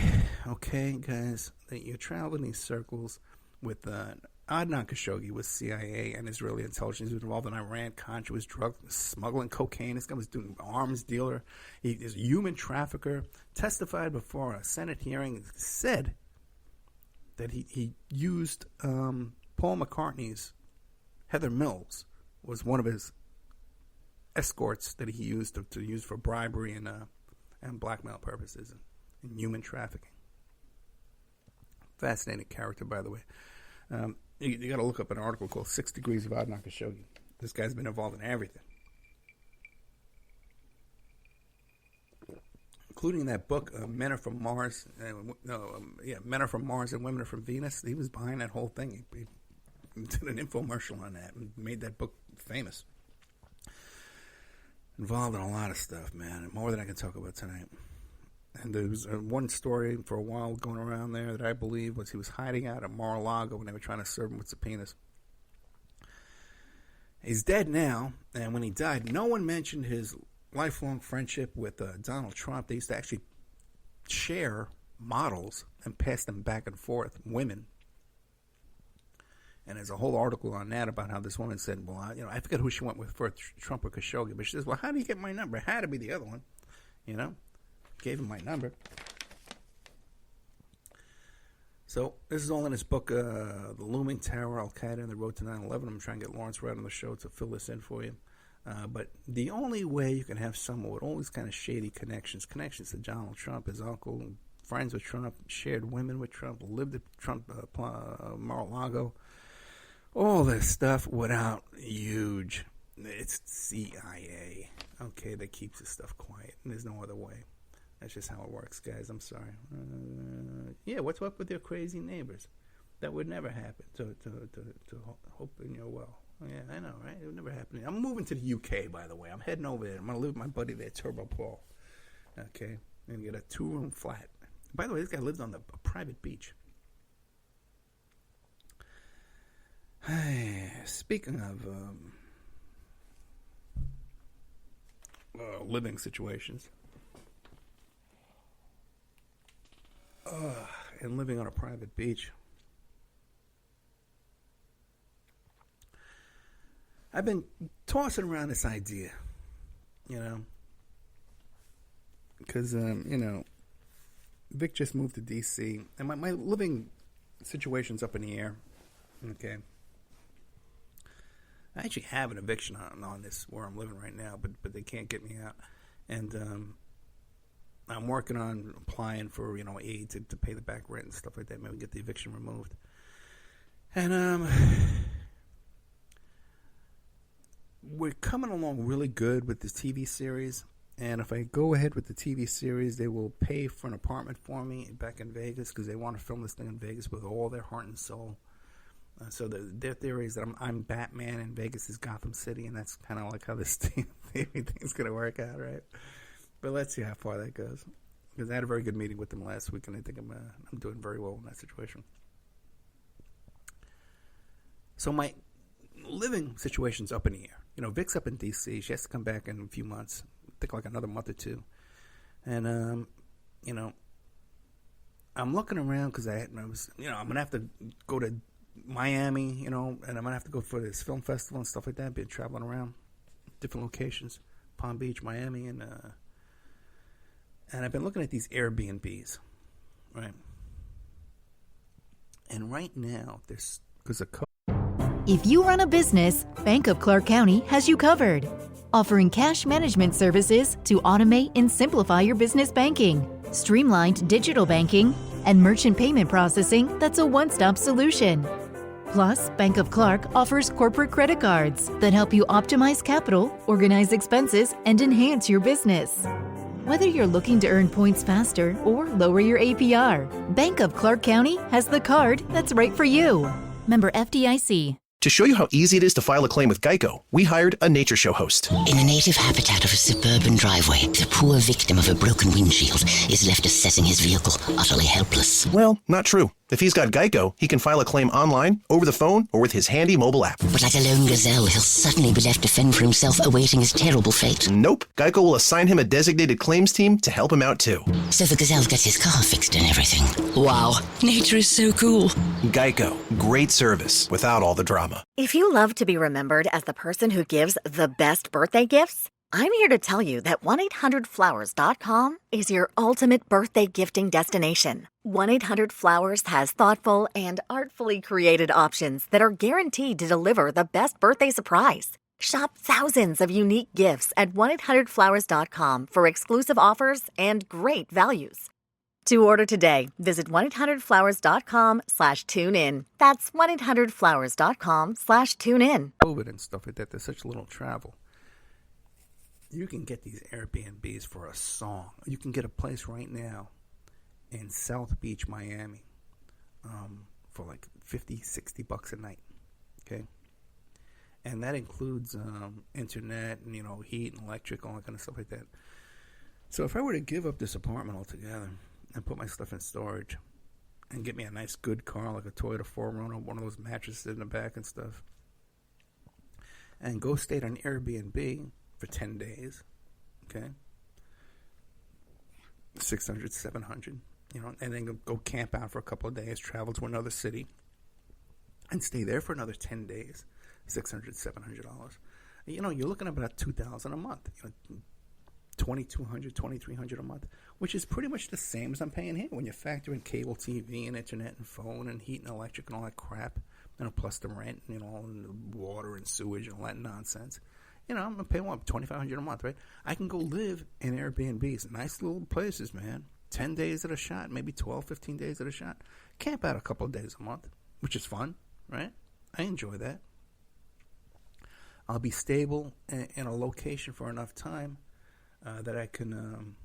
okay, guys, that you travel in these circles with Adnan Khashoggi was CIA and Israeli intelligence. He was involved in Iran-Contra, was drug smuggling cocaine. This guy was doing arms dealer. He is a human trafficker. Testified before a Senate hearing. Said that he used Paul McCartney's Heather Mills was one of his escorts that he used to use for bribery and blackmail purposes and human trafficking. Fascinating character, by the way. You got to look up an article called 6 Degrees of Adnan Khashoggi. This guy's been involved in everything, including that book, Men Are From Mars. Men Are From Mars and Women Are From Venus. He was behind that whole thing. He did an infomercial on that and made that book famous. Involved in a lot of stuff, man. More than I can talk about tonight. And there was one story for a while going around there that I believe was he was hiding out at Mar-a-Lago when they were trying to serve him with subpoenas. He's dead now, and when he died, no one mentioned his lifelong friendship with Donald Trump. They used to actually share models and pass them back and forth, women. And there's a whole article on that about how this woman said, well, I forget who she went with for Trump or Khashoggi, but she says, well, how do you get my number? It had to be the other one, Gave him my number. So this is all in his book, The Looming Tower, Al-Qaeda, and the Road to 9/11. I'm trying to get Lawrence right on the show to fill this in for you. But the only way you can have someone with all these kind of shady connections to Donald Trump, his uncle, friends with Trump, shared women with Trump, lived at Trump Mar-a-Lago, all this stuff without it's CIA, okay, that keeps this stuff quiet, and there's no other way. That's just how it works, guys. I'm sorry. What's up with your crazy neighbors? That would never happen. To hope in your well. Yeah, I know, right? It would never happen. I'm moving to the UK, by the way. I'm heading over there. I'm going to live with my buddy there, Turbo Paul. Okay? I'm going to get a 2-room flat. By the way, this guy lives on a private beach. Speaking of living situations and living on a private beach, I've been tossing around this idea, because, Vic just moved to D.C., and my living situation's up in the air, okay? I actually have an eviction on this where I'm living right now, but they can't get me out, and I'm working on applying for, aid to pay the back rent and stuff like that, maybe get the eviction removed, and we're coming along really good with this TV series, and if I go ahead with the TV series, they will pay for an apartment for me back in Vegas because they want to film this thing in Vegas with all their heart and soul. So their theory is that I'm Batman and Vegas is Gotham City, and that's kind of like how this thing's going to work out, right? But let's see how far that goes, because I had a very good meeting with them last week, and I think I'm doing very well in that situation. So my living situation's up in the air. Vic's up in D.C. She has to come back in a few months. I think like another month or two. And, I'm looking around because I'm going to have to go to Miami, and I'm going to have to go for this film festival and stuff like that. Been traveling around different locations, Palm Beach, Miami, and I've been looking at these Airbnbs, right? And right now, because of COVID. If you run a business, Bank of Clark County has you covered. Offering cash management services to automate and simplify your business banking, streamlined digital banking, and merchant payment processing that's a one-stop solution. Plus, Bank of Clark offers corporate credit cards that help you optimize capital, organize expenses, and enhance your business. Whether you're looking to earn points faster or lower your APR, Bank of Clark County has the card that's right for you. Member FDIC. To show you how easy it is to file a claim with Geico, we hired a nature show host. In the native habitat of a suburban driveway, the poor victim of a broken windshield is left assessing his vehicle, utterly helpless. Well, not true. If he's got Geico, he can file a claim online, over the phone, or with his handy mobile app. But like a lone gazelle, he'll suddenly be left to fend for himself, awaiting his terrible fate. Nope. Geico will assign him a designated claims team to help him out, too. So the gazelle gets his car fixed and everything. Wow, nature is so cool. Geico. Great service without all the drama. If you love to be remembered as the person who gives the best birthday gifts, I'm here to tell you that 1-800-Flowers.com is your ultimate birthday gifting destination. 1-800-Flowers has thoughtful and artfully created options that are guaranteed to deliver the best birthday surprise. Shop thousands of unique gifts at 1-800-Flowers.com for exclusive offers and great values. To order today, visit 1-800-Flowers.com/tune-in. That's 1-800-Flowers.com/tune-in. COVID and stuff like that, there's such little travel. You can get these Airbnbs for a song. You can get a place right now in South Beach, Miami, for like $50, $60 a night. Okay? And that includes internet and, heat and electric, all that kind of stuff like that. So if I were to give up this apartment altogether and put my stuff in storage and get me a nice good car like a Toyota 4Runner, one of those mattresses in the back and stuff, and go stay at an Airbnb for 10 days, okay, $600, $700, and then go camp out for a couple of days, travel to another city, and stay there for another 10 days, $600, $700. You're looking at about $2,000 a month, $2,200, $2,300 a month, which is pretty much the same as I'm paying here when you factor in cable TV and internet and phone and heat and electric and all that crap, plus the rent, and the water and sewage and all that nonsense. I'm going to pay $2,500 a month, right? I can go live in Airbnbs, nice little places, man. 10 days at a shot, maybe 12, 15 days at a shot. Camp out a couple of days a month, which is fun, right? I enjoy that. I'll be stable in a location for enough time that I can,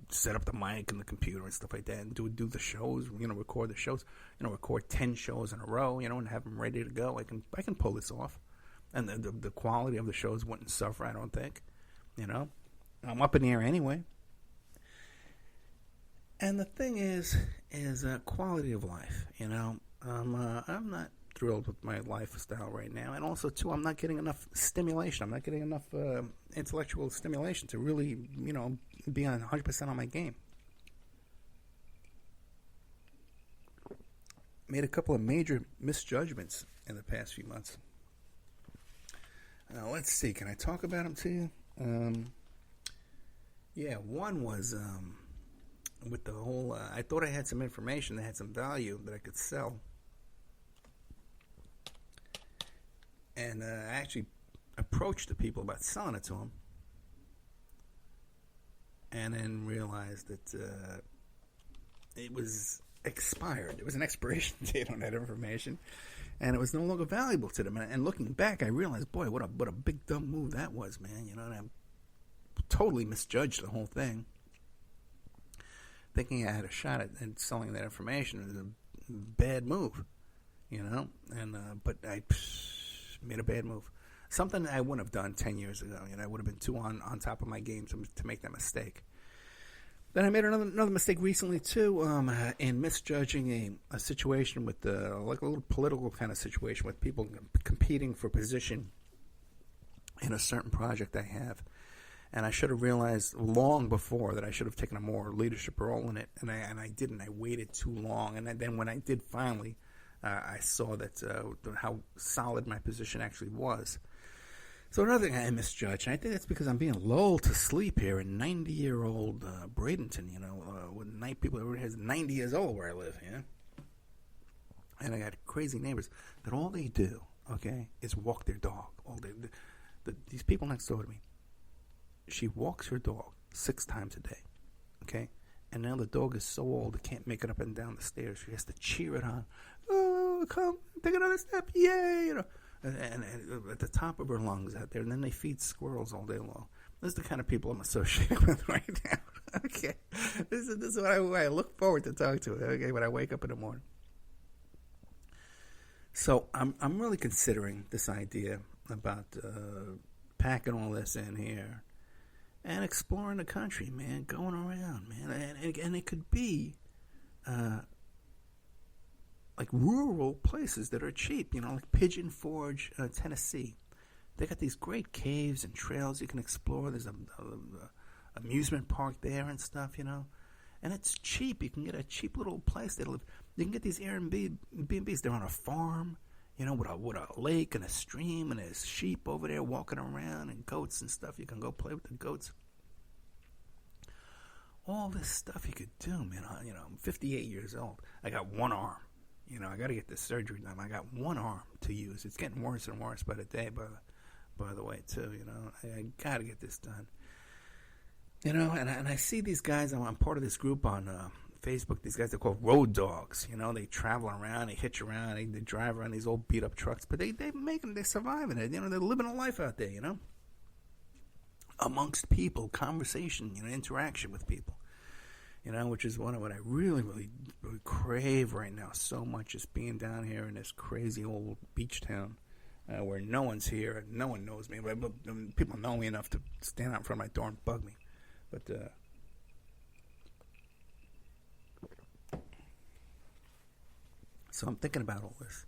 set up the mic and the computer and stuff like that, and do the shows, record the shows, record 10 shows in a row, and have them ready to go. I can pull this off, and the quality of the shows wouldn't suffer, I don't think. I'm up in the air anyway. And the thing is quality of life. I'm not thrilled with my lifestyle right now, and also too, I'm not getting enough stimulation. I'm not getting enough intellectual stimulation to really, be on 100% on my game. Made a couple of major misjudgments in the past few months. Let's see. Can I talk about them to you? One was with the whole. I thought I had some information that had some value that I could sell. And I actually approached the people about selling it to them, and then realized that it was expired. There was an expiration date on that information, and it was no longer valuable to them. And looking back, I realized, boy, what a big dumb move that was, man. And I totally misjudged the whole thing, thinking I had a shot at selling that information. It was a bad move, but I made a bad move. Something I wouldn't have done 10 years ago. I would have been too on top of my game to make that mistake. Then I made another mistake recently too, in misjudging a situation with like a little political kind of situation with people competing for position in a certain project I have. And I should have realized long before that I should have taken a more leadership role in it, and I didn't. I waited too long, and then when I did finally, I saw that how solid my position actually was. So another thing I misjudged, and I think that's because I'm being lulled to sleep here in 90-year-old Bradenton, with people everybody has 90 years old where I live, and I got crazy neighbors that all they do, okay, is walk their dog all day. These people next door to me, she walks her dog 6 times a day, okay, and now the dog is so old it can't make it up and down the stairs. She has to cheer it on. Oh, come, take another step, yay, And at the top of her lungs out there, and then they feed squirrels all day long. This is the kind of people I'm associated with right now. Okay, this is what I look forward to talk to. Okay, when I wake up in the morning. So I'm really considering this idea about packing all this in here and exploring the country, man, going around, man, and it could be. Like rural places that are cheap, like Pigeon Forge, Tennessee. They got these great caves and trails you can explore. There's a amusement park there and stuff, and it's cheap. You can get a cheap little place to live. You can get these Airbnbs. They're on a farm, with a lake and a stream, and there's sheep over there walking around and goats and stuff. You can go play with the goats. All this stuff you could do, man. I'm 58 years old. I got one arm. You know, I got to get this surgery done. I got one arm to use. It's getting worse and worse by the day, by the way, too. You know, I got to get this done. You know, and I see these guys. I'm part of this group on Facebook. These guys are called road dogs. You know, they travel around, they hitch around, they drive around these old beat up trucks, but they're surviving it. You know, they're living a life out there. You know, amongst people, conversation, you know, interaction with people. You know, which is what I really, really, really crave right now so much, is being down here in this crazy old beach town where no one's here, and no one knows me. But people know me enough to stand out in front of my door and bug me. But so I'm thinking about all this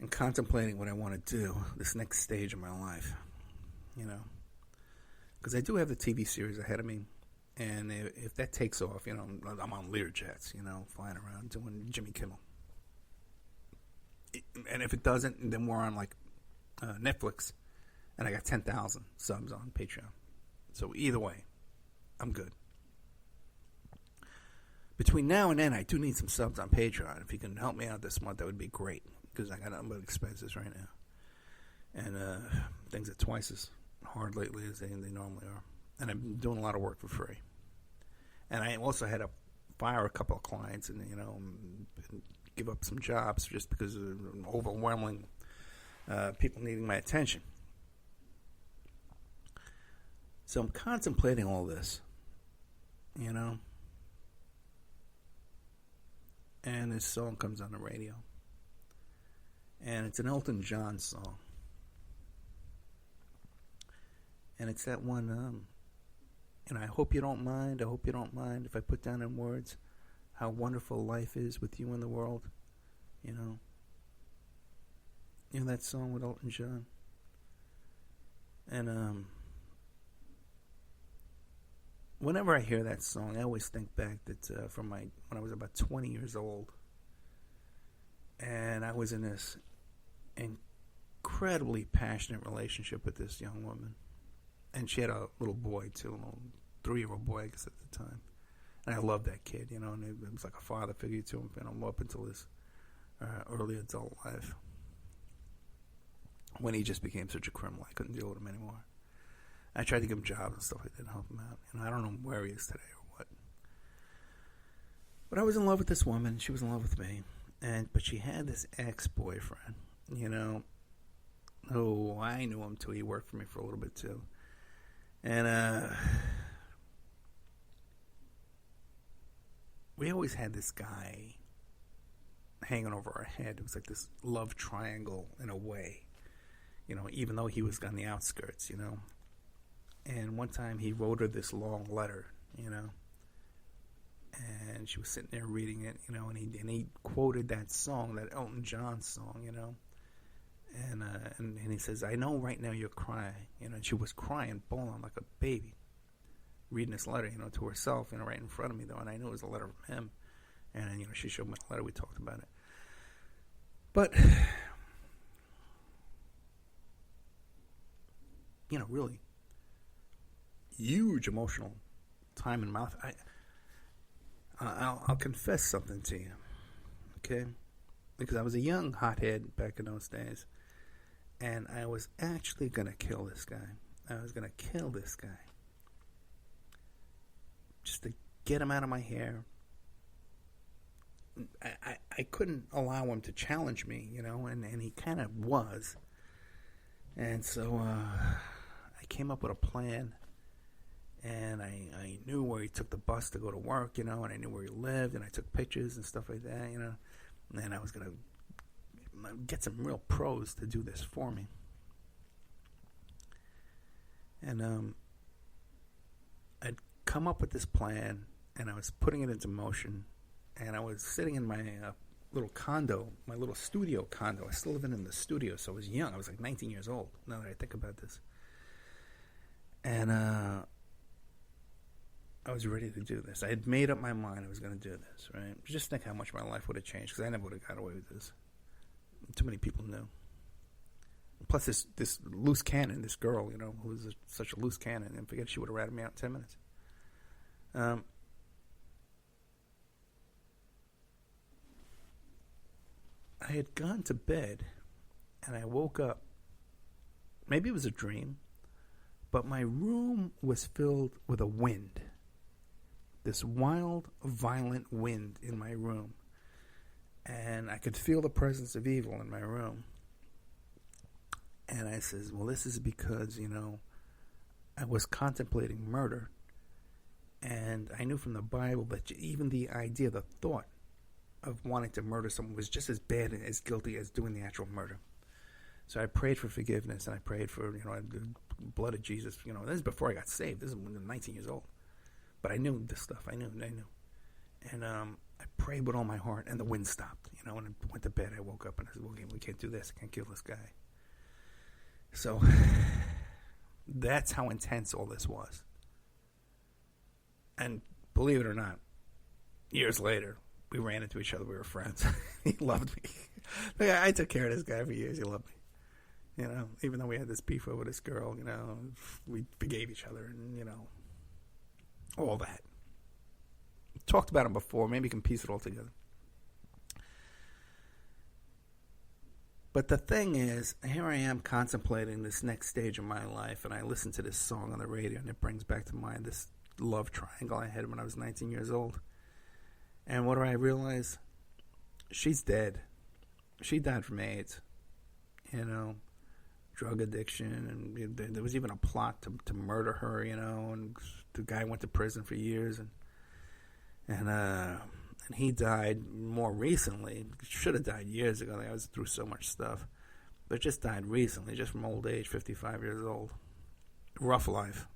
and contemplating what I want to do this next stage of my life. You know, because I do have the TV series ahead of me. And if that takes off, you know, I'm on Learjets, you know, flying around doing Jimmy Kimmel. And if it doesn't, then we're on, like, Netflix. And I got 10,000 subs on Patreon. So either way, I'm good. Between now and then, I do need some subs on Patreon. If you can help me out this month, that would be great. Because I got nothing but expenses right now. And things are twice as hard lately as they normally are. And I'm doing a lot of work for free. And I also had to fire a couple of clients and, you know, and give up some jobs just because of overwhelming people needing my attention. So I'm contemplating all this, you know. And this song comes on the radio. And it's an Elton John song. And it's that one... And I hope you don't mind, if I put down in words how wonderful life is with you in the world. You know that song with Elton John? And whenever I hear that song, I always think back that from when I was about 20 years old. And I was in this incredibly passionate relationship with this young woman. And she had a little boy, too, a little 3-year-old boy, I guess, at the time. And I loved that kid, you know, and it was like a father figure to him, you know, up until his early adult life. When he just became such a criminal, I couldn't deal with him anymore. I tried to give him jobs and stuff like that to help him out. And I don't know where he is today or what. But I was in love with this woman. She was in love with me. But she had this ex-boyfriend, you know, who I knew him too. He worked for me for a little bit, too. And we always had this guy hanging over our head. It was like this love triangle in a way, you know, even though he was on the outskirts, you know. And one time he wrote her this long letter, you know, and she was sitting there reading it, you know, and he quoted that song, that Elton John song, you know. And he says, I know right now you're crying, you know, and she was crying, bawling like a baby, reading this letter, you know, to herself, you know, right in front of me, though, and I knew it was a letter from him, and, you know, she showed me the letter, we talked about it, but, you know, really huge emotional time in my life. I'll confess something to you, okay, because I was a young hothead back in those days. And I was actually going to kill this guy. I was going to kill this guy. Just to get him out of my hair. I couldn't allow him to challenge me, you know, and he kind of was. And so I came up with a plan. And I knew where he took the bus to go to work, you know, and I knew where he lived. And I took pictures and stuff like that, you know. And then I was going to get some real pros to do this for me. And I'd come up with this plan, and I was putting it into motion, and I was sitting in my little condo, my little studio condo. I was still living in the studio, so I was young. I was like 19 years old, now that I think about this. And I was ready to do this. I had made up my mind I was going to do this, right? Just think how much my life would have changed, because I never would have got away with this. Too many people knew. Plus, this loose cannon, this girl, you know, who was such a loose cannon, and forget she would have ratted me out in 10 minutes. I had gone to bed, and I woke up. Maybe it was a dream, but my room was filled with a wind. This wild, violent wind in my room. And I could feel the presence of evil in my room. And I says, well, this is because, I was contemplating murder. And I knew from the Bible that even the idea, the thought of wanting to murder someone was just as bad and as guilty as doing the actual murder. So I prayed for forgiveness, and I prayed for, the blood of Jesus. This is before I got saved. This is when I was 19 years old. But I knew this stuff. I knew. And I prayed with all my heart, and the wind stopped. When I went to bed, I woke up, and I said, well, we can't do this. I can't kill this guy. So that's how intense all this was. And believe it or not, years later, we ran into each other. We were friends. He loved me. I took care of this guy for years. He loved me. Even though we had this beef over this girl, we forgave each other and, all that. Talked about him before. Maybe you can piece it all together. But the thing is, here I am contemplating this next stage of my life, and I listen to this song on the radio, and it brings back to mind this love triangle I had when I was 19 years old. And what do I realize? She's dead. She died from AIDS. Drug addiction, and there was even a plot to murder her, and the guy went to prison for years, and he died more recently. Should have died years ago. I was through so much stuff, but just died recently, just from old age, 55 years old. Rough life.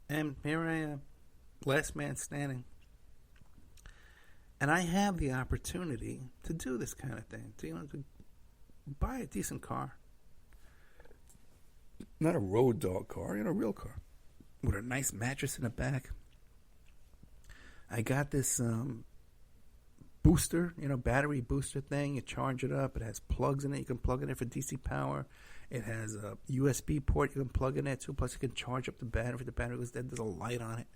And here I am, last man standing. And I have the opportunity to do this kind of thing, to buy a decent car. Not a road dog car, a real car. With a nice mattress in the back. I got this booster, battery booster thing. You charge it up. It has plugs in it. You can plug it in for DC power. It has a USB port you can plug in there too. Plus you can charge up the battery. If the battery goes dead, there's a light on it.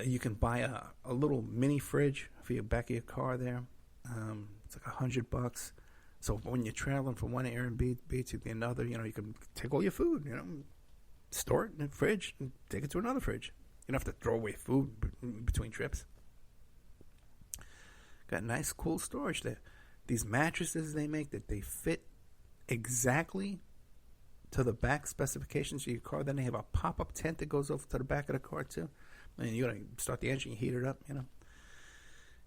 You can buy a little mini fridge for your back of your car there. It's like $100. So when you're traveling from one Airbnb to the another, you can take all your food, store it in the fridge and take it to another fridge. You don't have to throw away food between trips. Got nice, cool storage there. These mattresses they make, that they fit exactly to the back specifications of your car. Then they have a pop-up tent that goes over to the back of the car too. And you gotta start the engine, you heat it up,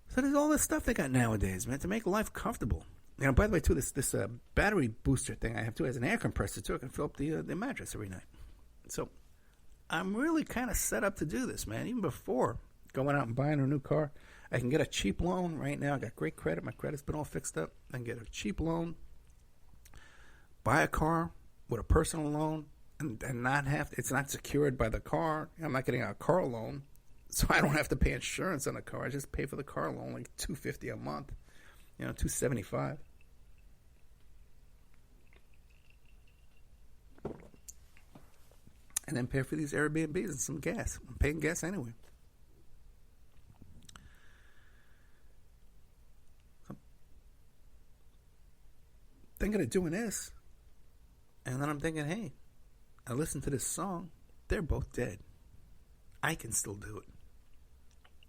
So there's all this stuff they got nowadays, man, to make life comfortable. By the way, too, this battery booster thing I have too has an air compressor too. I can fill up the mattress every night. So I'm really kind of set up to do this, man. Even before going out and buying a new car, I can get a cheap loan right now. I got great credit. My credit's been all fixed up. I can get a cheap loan, buy a car with a personal loan, and not have it's not secured by the car. I'm not getting a car loan, so I don't have to pay insurance on the car. I just pay for the car loan, like $250 a month, $275. And then pay for these Airbnbs and some gas. I'm paying gas anyway. So, thinking of doing this. And then I'm thinking, hey, I listened to this song. They're both dead. I can still do it.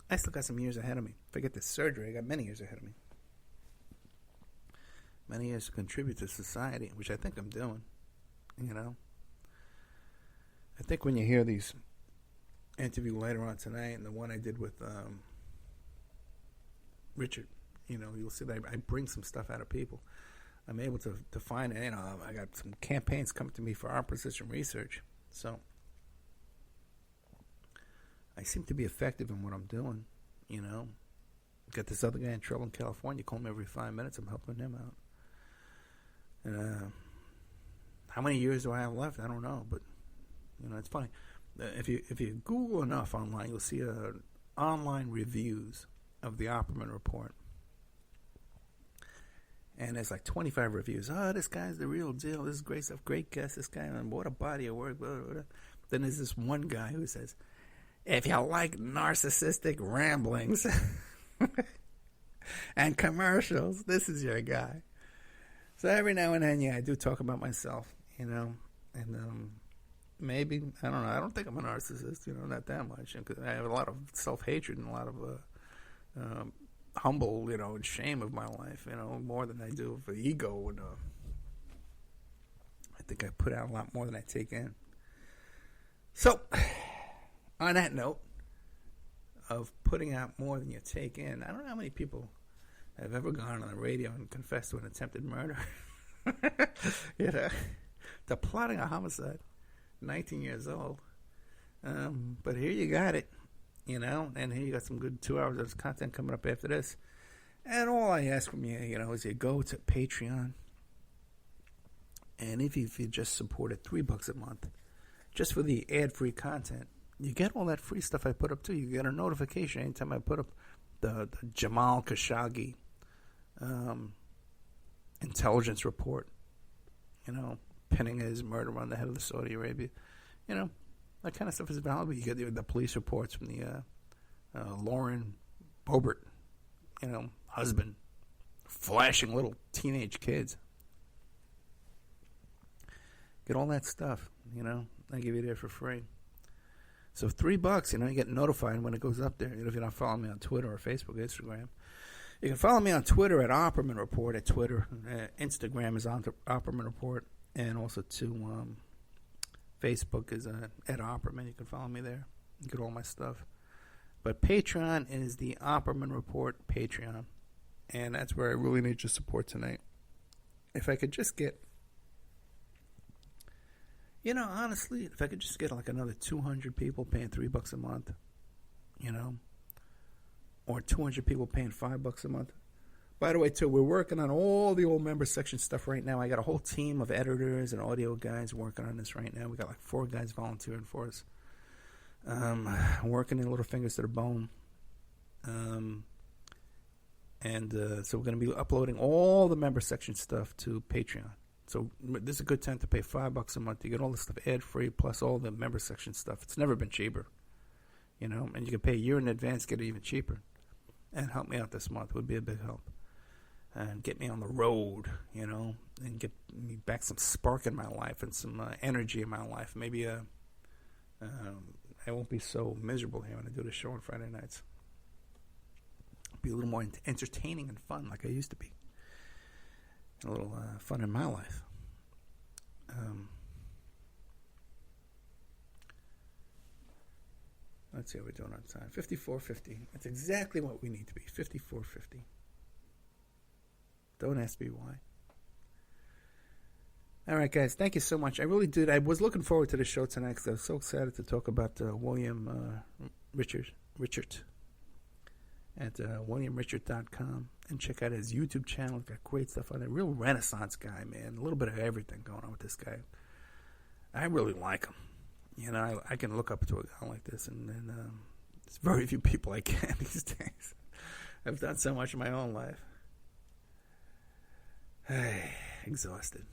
I still got some years ahead of me. If I get this surgery, I got many years ahead of me. Many years to contribute to society, which I think I'm doing. I think when you hear these interview later on tonight, and the one I did with Richard, you'll see that I bring some stuff out of people. I'm able to find it. I got some campaigns coming to me for opposition research. So I seem to be effective in what I'm doing, Got this other guy in trouble in California. Call me every 5 minutes. I'm helping him out. And how many years do I have left? I don't know, but it's funny. If you Google enough online, you'll see online reviews of the Opperman Report. And there's like 25 reviews. Oh, this guy's the real deal. This is great stuff. Great guest. This guy, what a body of work. Blah, blah, blah. Then there's this one guy who says, if you like narcissistic ramblings, and commercials. This is your guy. So every now and then, I do talk about myself, and maybe, I don't know, I don't think I'm a narcissist, not that much. I have a lot of self-hatred and a lot of humble, and shame of my life, more than I do of ego. And I think I put out a lot more than I take in. So, on that note of putting out more than you take in, I don't know how many people have ever gone on the radio and confessed to an attempted murder. They're plotting a homicide, 19 years old. But here you got it, and here you got some good 2 hours of content coming up after this. And all I ask from you, is you go to Patreon. And if you just support it $3 a month, just for the ad-free content, you get all that free stuff I put up too. You get a notification anytime I put up the Jamal Khashoggi intelligence report, pinning his murder on the head of the Saudi Arabia. That kind of stuff is valuable. You get the police reports from the Lauren Boebert, husband, flashing little teenage kids. Get all that stuff, I give you there for free. So $3, you get notified when it goes up there. If you're not following me on Twitter or Facebook, Instagram, you can follow me on Twitter at Opperman Report at Twitter. Instagram is on Opperman Report, and also to Facebook is at Opperman. You can follow me there. You get all my stuff. But Patreon is the Opperman Report Patreon, and that's where I really need your support tonight. If I could just get, honestly, if I could just get like another 200 people paying $3 a month, or 200 people paying $5 a month. By the way, too, we're working on all the old member section stuff right now. I got a whole team of editors and audio guys working on this right now. We got like 4 guys volunteering for us. Working in little fingers to the bone. So we're going to be uploading all the member section stuff to Patreon. So this is a good time to pay $5 a month. You get all this stuff ad-free, plus all the member section stuff. It's never been cheaper, and you can pay a year in advance, get it even cheaper, and help me out this month. It would be a big help. And get me on the road, and get me back some spark in my life and some energy in my life. Maybe I won't be so miserable here when I do the show on Friday nights. Be a little more entertaining and fun like I used to be. A little fun in my life. Let's see how we're doing on time. 54:50. That's exactly what we need to be. 54:50. Don't ask me why. All right, guys. Thank you so much. I really did. I was looking forward to the show tonight because I was so excited to talk about William Richard at WilliamRichard.com, and check out his YouTube channel. He's got great stuff on there. Real Renaissance guy, man. A little bit of everything going on with this guy. I really like him. I can look up to a guy like this, and there's very few people I can these days. I've done so much in my own life. Exhausted.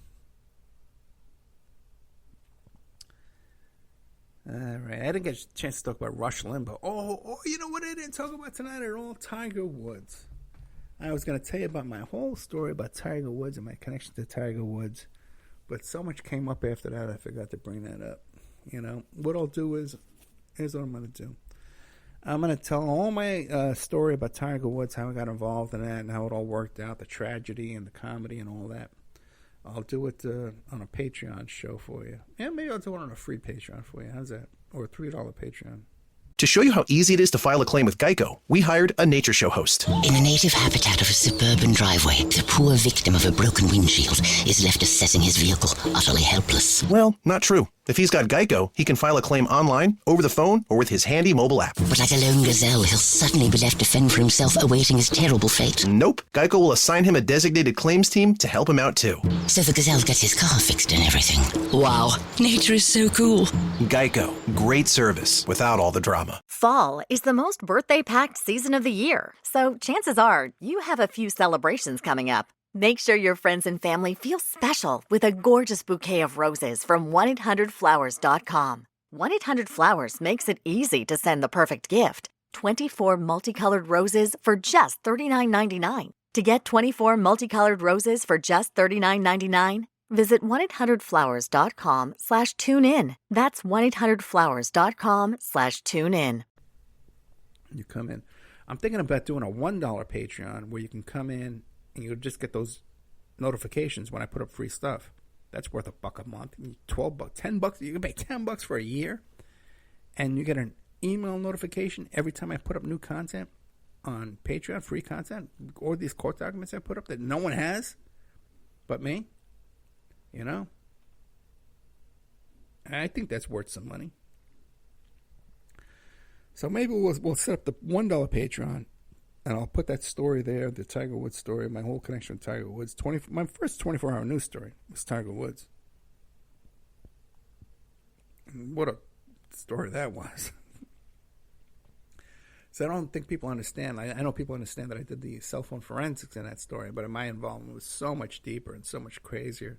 All right, I didn't get a chance to talk about Rush Limbaugh. Oh, you know what I didn't talk about tonight at all? Tiger Woods. I was going to tell you about my whole story about Tiger Woods and my connection to Tiger Woods, but so much came up after that I forgot to bring that up. What I'll do is, here's what I'm going to do. I'm going to tell all my story about Tiger Woods, how I got involved in that and how it all worked out, the tragedy and the comedy and all that. I'll do it on a Patreon show for you. Yeah, maybe I'll do it on a free Patreon for you. How's that? Or a $3 Patreon. To show you how easy it is to file a claim with Geico, we hired a nature show host. In the native habitat of a suburban driveway, the poor victim of a broken windshield is left assessing his vehicle, utterly helpless. Well, not true. If he's got Geico, he can file a claim online, over the phone, or with his handy mobile app. But like a lone gazelle, he'll suddenly be left to fend for himself, awaiting his terrible fate. Nope. Geico will assign him a designated claims team to help him out, too. So the gazelle gets his car fixed and everything. Wow, nature is so cool. Geico. Great service without all the drama. Fall is the most birthday-packed season of the year, so chances are you have a few celebrations coming up. Make sure your friends and family feel special with a gorgeous bouquet of roses from 1-800-Flowers.com. 1-800-Flowers makes it easy to send the perfect gift. 24 multicolored roses for just $39.99. To get 24 multicolored roses for just $39.99, visit 1-800-Flowers.com/tune-in. That's 1-800-Flowers.com/tune-in. You come in. I'm thinking about doing a $1 Patreon where you can come in and you'll just get those notifications when I put up free stuff. That's worth $1 a month. $12, $10. You can pay $10 for a year, and you get an email notification every time I put up new content on Patreon, free content, or these court documents I put up that no one has but me. You know, and I think that's worth some money. So maybe we'll set up the $1 Patreon, and I'll put that story there, the Tiger Woods story, my whole connection with Tiger Woods. My first 24-hour news story was Tiger Woods. And what a story that was. So I don't think people understand. I know people understand that I did the cell phone forensics in that story, but my involvement was so much deeper and so much crazier.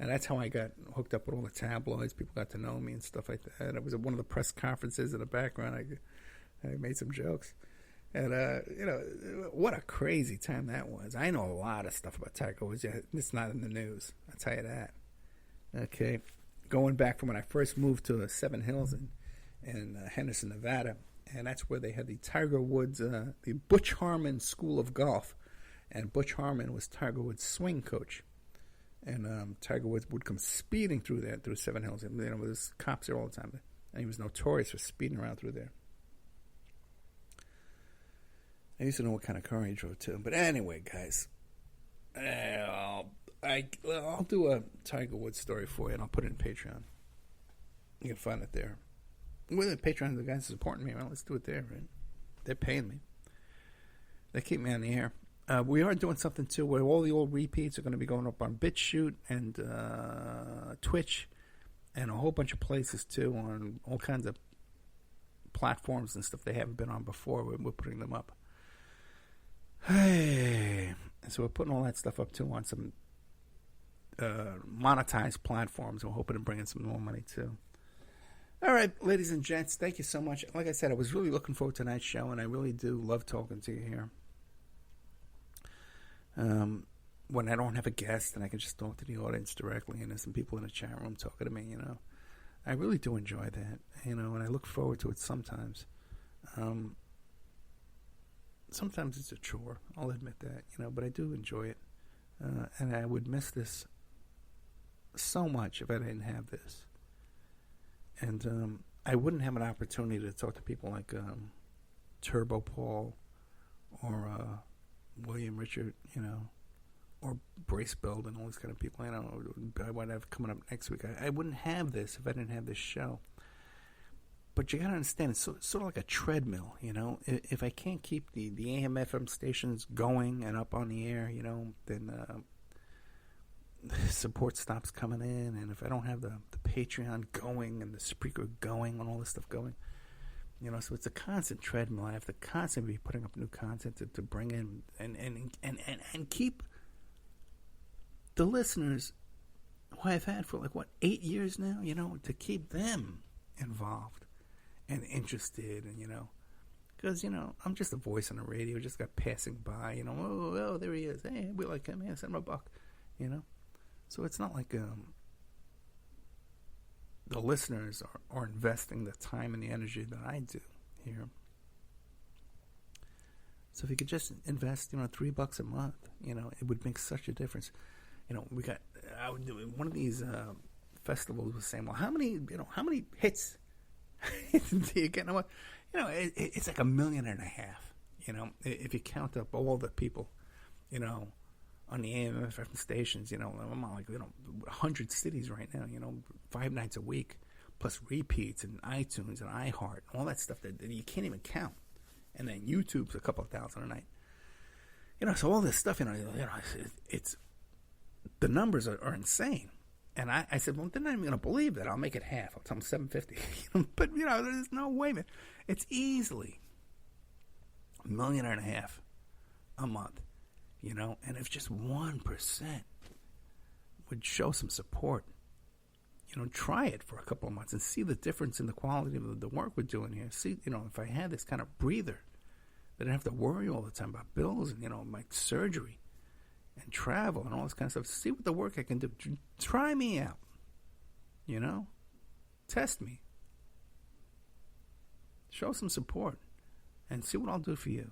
And that's how I got hooked up with all the tabloids. People got to know me and stuff like that. I was at one of the press conferences in the background. I made some jokes. And, what a crazy time that was. I know a lot of stuff about Tiger Woods. It's not in the news. I'll tell you that. Okay. Going back from when I first moved to Seven Hills in Henderson, Nevada. And that's where they had the Tiger Woods, the Butch Harmon School of Golf. And Butch Harmon was Tiger Woods' swing coach. And Tiger Woods would come speeding through Seven Hills. And, there's cops there all the time. And he was notorious for speeding around through there. I used to know what kind of car he drove, too. But anyway, guys, I'll do a Tiger Woods story for you, and I'll put it in Patreon. You can find it there. Well, the Patreon, the guys supporting me, well, let's do it there, right? They're paying me. They keep me on the air. We are doing something, too, where all the old repeats are going to be going up on BitChute and Twitch and a whole bunch of places, too, on all kinds of platforms and stuff they haven't been on before. We're putting them up. Hey. So we're putting all that stuff up, too, on some monetized platforms. We're hoping to bring in some more money, too. All right, ladies and gents, thank you so much. Like I said, I was really looking forward to tonight's show, and I really do love talking to you here. When I don't have a guest and I can just talk to the audience directly, and there's some people in the chat room talking to me, I really do enjoy that, and I look forward to it sometimes. Sometimes it's a chore, I'll admit that, but I do enjoy it, and I would miss this so much if I didn't have this. And I wouldn't have an opportunity to talk to people like Turbo Paul or William Richard, or Brace Build and all these kind of people. I would have coming up next week. I wouldn't have this if I didn't have this show. But you got to understand, it's sort of like a treadmill, If I can't keep the AM, FM stations going and up on the air, then support stops coming in. And if I don't have the Patreon going and the Spreaker going and all this stuff going, so it's a constant treadmill. I have to constantly be putting up new content to bring in and keep the listeners who I've had for 8 years now, to keep them involved and interested, and because I'm just a voice on the radio, just got passing by, oh there he is, hey, we like him, send him $1, so it's not like the listeners are investing the time and the energy that I do here. So if you could just invest, $3 a month, it would make such a difference. We got one of these festivals was saying, well, how many hits do you get? It's like 1.5 million. If you count up all the people, on the AM FM stations, I'm on 100 cities right now, 5 nights a week, plus repeats and iTunes and iHeart, all that stuff that you can't even count. And then YouTube's a couple of thousand a night. So all this stuff, it's the numbers are insane. And I said, well, they're not even going to believe that. I'll make it half. I'll tell them 750. But, there's no way, man. It's easily 1.5 million a month, and if just 1% would show some support, try it for a couple of months and see the difference in the quality of the work we're doing here. See, if I had this kind of breather, that I didn't have to worry all the time about bills and, my surgery and travel and all this kind of stuff. See what the work I can do. Try me out. Test me. Show some support and see what I'll do for you.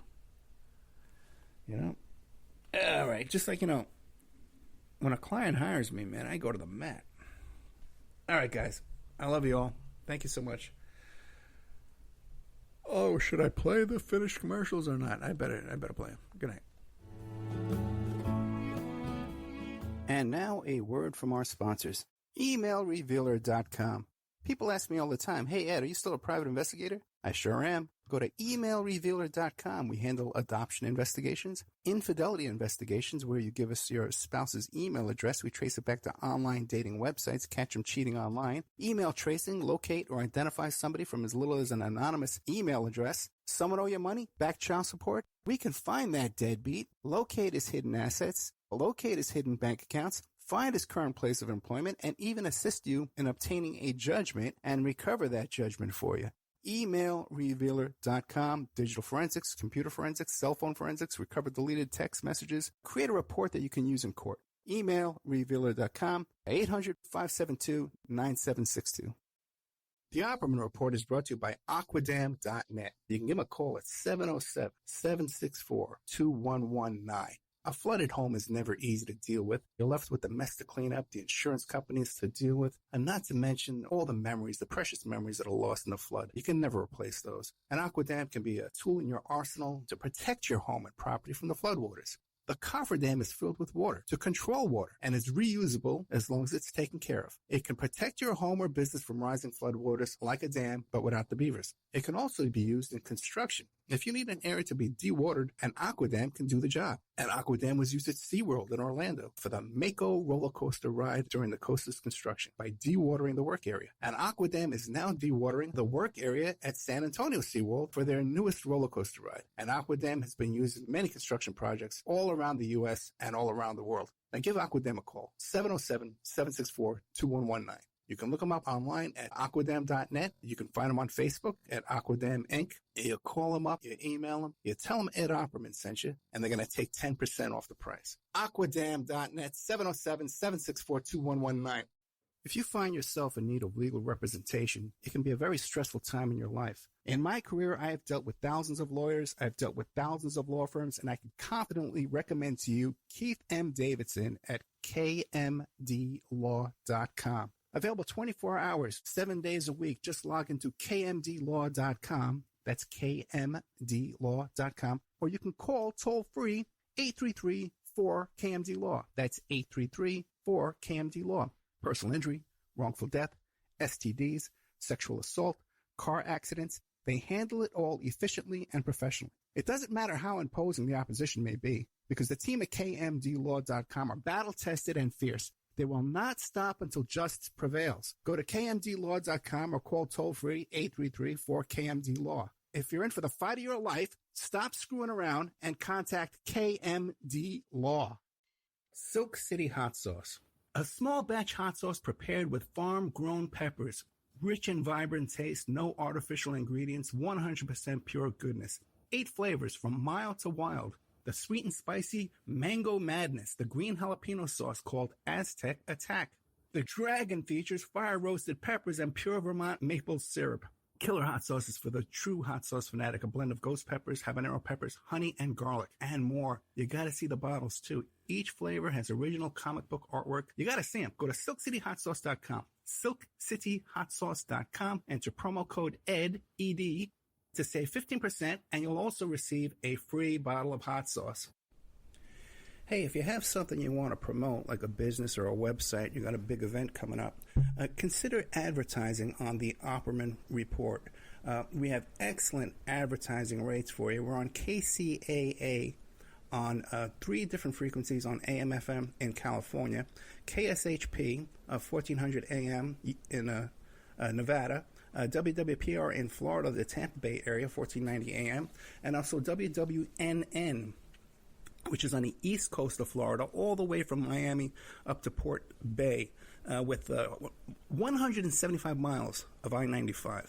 All right. Just like, when a client hires me, man, I go to the mat. All right, guys. I love you all. Thank you so much. Oh, should I play the finished commercials or not? I better play them. Good night. And now a word from our sponsors. Emailrevealer.com. People ask me all the time, hey, Ed, are you still a private investigator? I sure am. Go to emailrevealer.com. We handle adoption investigations, infidelity investigations, where you give us your spouse's email address. We trace it back to online dating websites, catch them cheating online, email tracing, locate or identify somebody from as little as an anonymous email address. Someone owe you money? Back child support? We can find that deadbeat, locate his hidden assets, locate his hidden bank accounts, find his current place of employment, and even assist you in obtaining a judgment and recover that judgment for you. Emailrevealer.com. Digital forensics, computer forensics, cell phone forensics, recover deleted text messages. Create a report that you can use in court. Emailrevealer.com. 800-572-9762. The Opperman Report is brought to you by Aquadam.net. You can give them a call at 707-764-2119. A flooded home is never easy to deal with. You're left with the mess to clean up, the insurance companies to deal with, and not to mention all the memories, the precious memories that are lost in the flood. You can never replace those. And Aquadam can be a tool in your arsenal to protect your home and property from the floodwaters. The cofferdam is filled with water to control water and is reusable as long as it's taken care of. It can protect your home or business from rising floodwaters like a dam, but without the beavers. It can also be used in construction. If you need an area to be dewatered, an Aquadam can do the job. An Aquadam was used at SeaWorld in Orlando for the Mako roller coaster ride during the coaster's construction by dewatering the work area. An Aquadam is now dewatering the work area at San Antonio SeaWorld for their newest roller coaster ride. An Aquadam has been used in many construction projects all around the U.S. and all around the world. Now give Aquadam a call, 707-764-2119. You can look them up online at aquadam.net. You can find them on Facebook at Aquadam Inc. You call them up, you email them, you tell them Ed Opperman sent you, and they're going to take 10% off the price. Aquadam.net, 707-764-2119. If you find yourself in need of legal representation, it can be a very stressful time in your life. In my career, I have dealt with thousands of lawyers, I've dealt with thousands of law firms, and I can confidently recommend to you Keith M. Davidson at kmdlaw.com. Available 24 hours, 7 days a week. Just log into kmdlaw.com. That's kmdlaw.com. Or you can call toll-free 833-4KMD-LAW. That's 833-4KMD-LAW. Personal injury, wrongful death, STDs, sexual assault, car accidents. They handle it all efficiently and professionally. It doesn't matter how imposing the opposition may be, because the team at kmdlaw.com are battle-tested and fierce. They will not stop until justice prevails. Go to kmdlaw.com or call toll-free 833-4KMD-LAW. If you're in for the fight of your life, stop screwing around and contact KMD Law. Silk City Hot Sauce. A small batch hot sauce prepared with farm-grown peppers. Rich and vibrant taste, no artificial ingredients, 100% pure goodness. 8 flavors from mild to wild. The sweet and spicy Mango Madness, the green jalapeno sauce called Aztec Attack. The Dragon features fire-roasted peppers and pure Vermont maple syrup. Killer hot sauces for the true hot sauce fanatic, a blend of ghost peppers, habanero peppers, honey, and garlic, and more. You gotta see the bottles, too. Each flavor has original comic book artwork. You gotta see them. Go to SilkCityHotSauce.com. SilkCityHotSauce.com. Enter promo code ED, ED, to save 15%, and you'll also receive a free bottle of hot sauce. Hey, if you have something you want to promote, like a business or a website, you got a big event coming up, consider advertising on the Opperman Report. We have excellent advertising rates for you. We're on KCAA on 3 different frequencies on AM/FM in California, KSHP 1400 AM in Nevada, WWPR in Florida, the Tampa Bay area, 1490 AM, and also WWNN, which is on the east coast of Florida, all the way from Miami up to Port Bay, with 175 miles of I-95.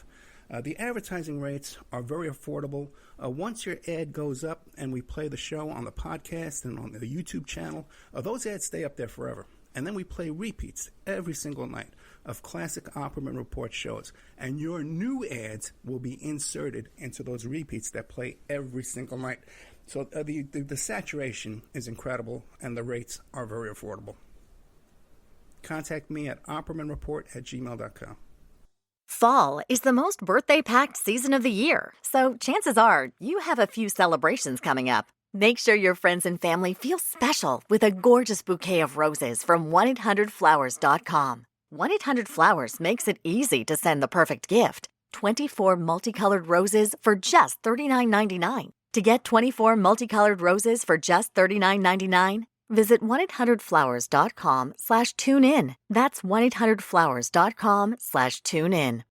The advertising rates are very affordable. Once your ad goes up and we play the show on the podcast and on the YouTube channel, those ads stay up there forever. And then we play repeats every single night of classic Opperman Report shows. And your new ads will be inserted into those repeats that play every single night. So the saturation is incredible, and the rates are very affordable. Contact me at oppermanreport@gmail.com. Fall is the most birthday-packed season of the year, so chances are you have a few celebrations coming up. Make sure your friends and family feel special with a gorgeous bouquet of roses from 1-800-Flowers.com. 1-800-Flowers makes it easy to send the perfect gift. 24 multicolored roses for just $39.99. To get 24 multicolored roses for just $39.99, visit 1-800-Flowers.com/tune-in. That's 1-800-Flowers.com/tune-in.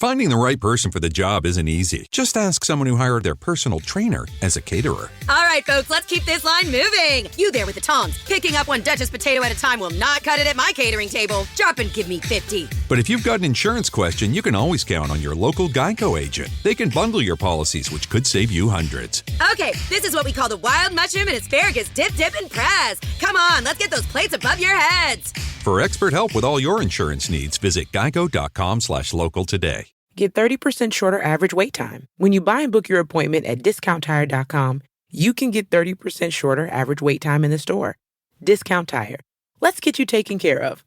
Finding the right person for the job isn't easy. Just ask someone who hired their personal trainer as a caterer. All right, folks, let's keep this line moving. You there with the tongs. Picking up one Duchess potato at a time will not cut it at my catering table. Drop and give me 50. But if you've got an insurance question, you can always count on your local Geico agent. They can bundle your policies, which could save you hundreds. Okay, this is what we call the wild mushroom and asparagus dip, and press. Come on, let's get those plates above your heads. For expert help with all your insurance needs, visit geico.com/local today. Get 30% shorter average wait time. When you buy and book your appointment at discounttire.com, you can get 30% shorter average wait time in the store. Discount Tire. Let's get you taken care of.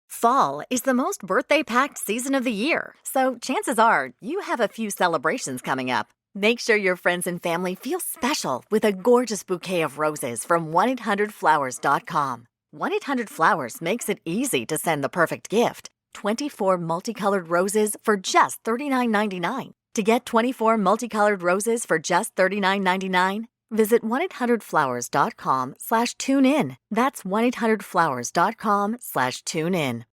Fall is the most birthday-packed season of the year, so chances are you have a few celebrations coming up. Make sure your friends and family feel special with a gorgeous bouquet of roses from 1-800-Flowers.com. 1-800-Flowers makes it easy to send the perfect gift. 24 multicolored roses for just $39.99. To get 24 multicolored roses for just $39.99, visit 1-800-Flowers.com/tune-in. That's 1-800-Flowers.com/tune-in.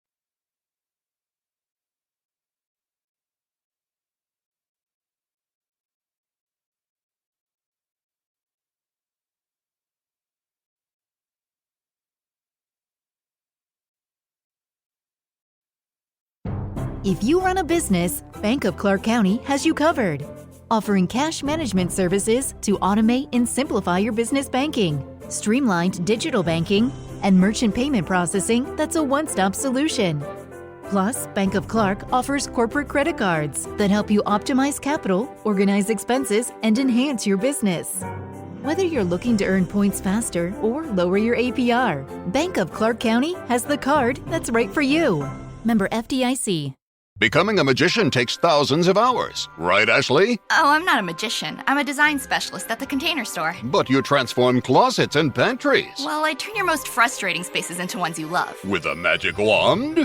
If you run a business, Bank of Clark County has you covered. Offering cash management services to automate and simplify your business banking, streamlined digital banking, and merchant payment processing that's a one-stop solution. Plus, Bank of Clark offers corporate credit cards that help you optimize capital, organize expenses, and enhance your business. Whether you're looking to earn points faster or lower your APR, Bank of Clark County has the card that's right for you. Member FDIC. Becoming a magician takes thousands of hours, right, Ashley? Oh, I'm not a magician. I'm a design specialist at the Container Store. But you transform closets and pantries. Well, I turn your most frustrating spaces into ones you love. With a magic wand?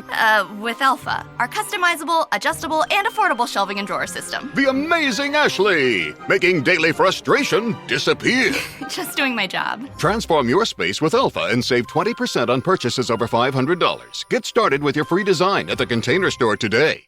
With Alpha, our customizable, adjustable, and affordable shelving and drawer system. The amazing Ashley! Making daily frustration disappear. Just doing my job. Transform your space with Alpha and save 20% on purchases over $500. Get started with your free design at the Container Store today.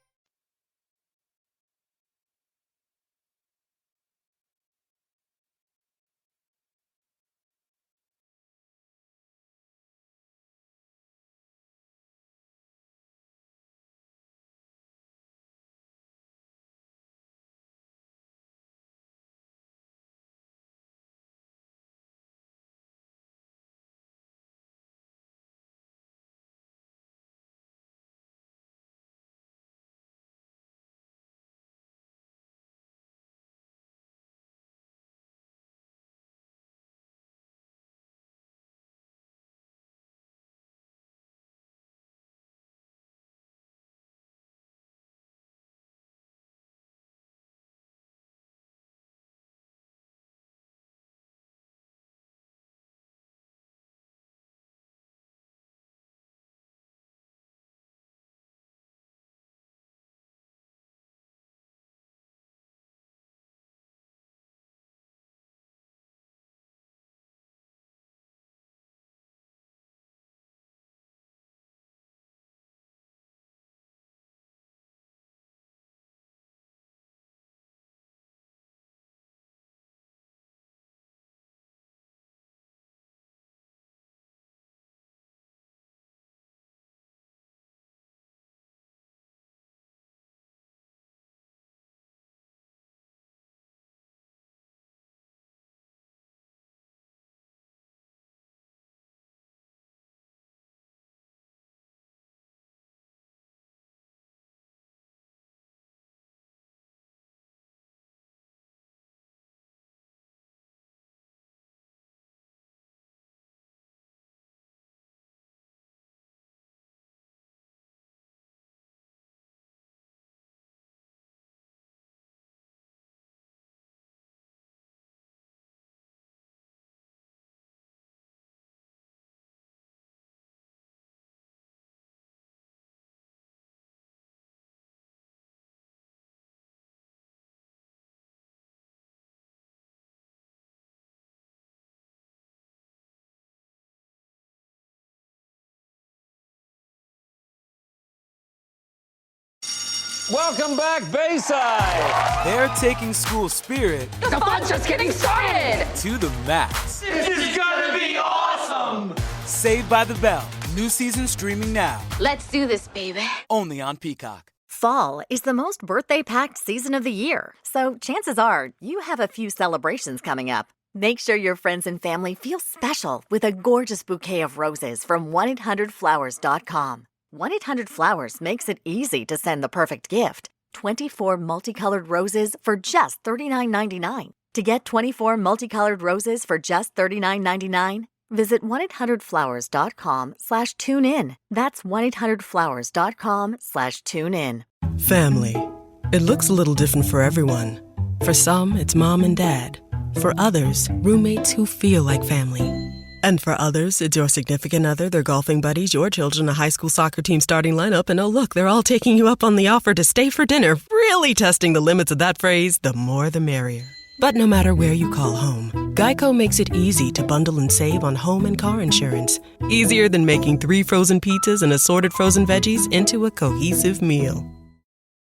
Welcome back, Bayside. They're taking school spirit. The fun's just getting started. To the max. This is gonna be awesome. Saved by the Bell. New season streaming now. Let's do this, baby. Only on Peacock. Fall is the most birthday-packed season of the year, so chances are you have a few celebrations coming up. Make sure your friends and family feel special with a gorgeous bouquet of roses from 1-800-Flowers.com. 1-800-Flowers makes it easy to send the perfect gift. 24 multicolored roses for just $39.99. To get 24 multicolored roses for just $39.99, visit 1-800-Flowers.com/tune-in. That's 1-800-Flowers.com/tune-in. Family. It looks a little different for everyone. For some, it's mom and dad. For others, roommates who feel like family. And for others, it's your significant other, their golfing buddies, your children, a high school soccer team starting lineup, and oh look, they're all taking you up on the offer to stay for dinner, really testing the limits of that phrase, the more the merrier. But no matter where you call home, Geico makes it easy to bundle and save on home and car insurance. Easier than making 3 frozen pizzas and assorted frozen veggies into a cohesive meal.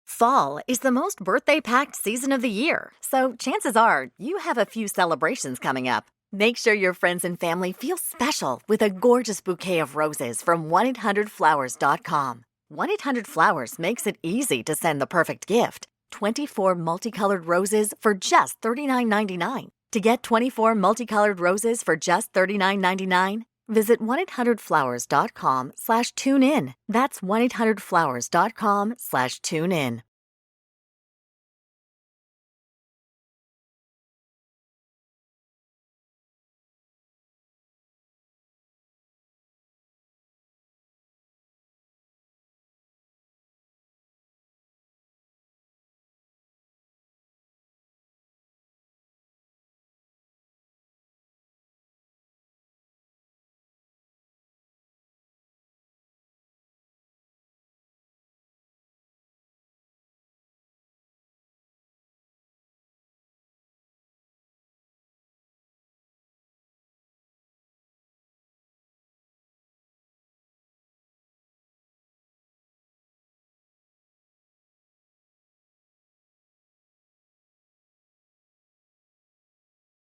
Fall is the most birthday-packed season of the year, so chances are you have a few celebrations coming up. Make sure your friends and family feel special with a gorgeous bouquet of roses from 1-800-Flowers.com. 1-800-Flowers makes it easy to send the perfect gift. 24 multicolored roses for just $39.99. To get 24 multicolored roses for just $39.99, visit 1-800-Flowers.com/tune-in. That's 1-800-Flowers.com/tune-in.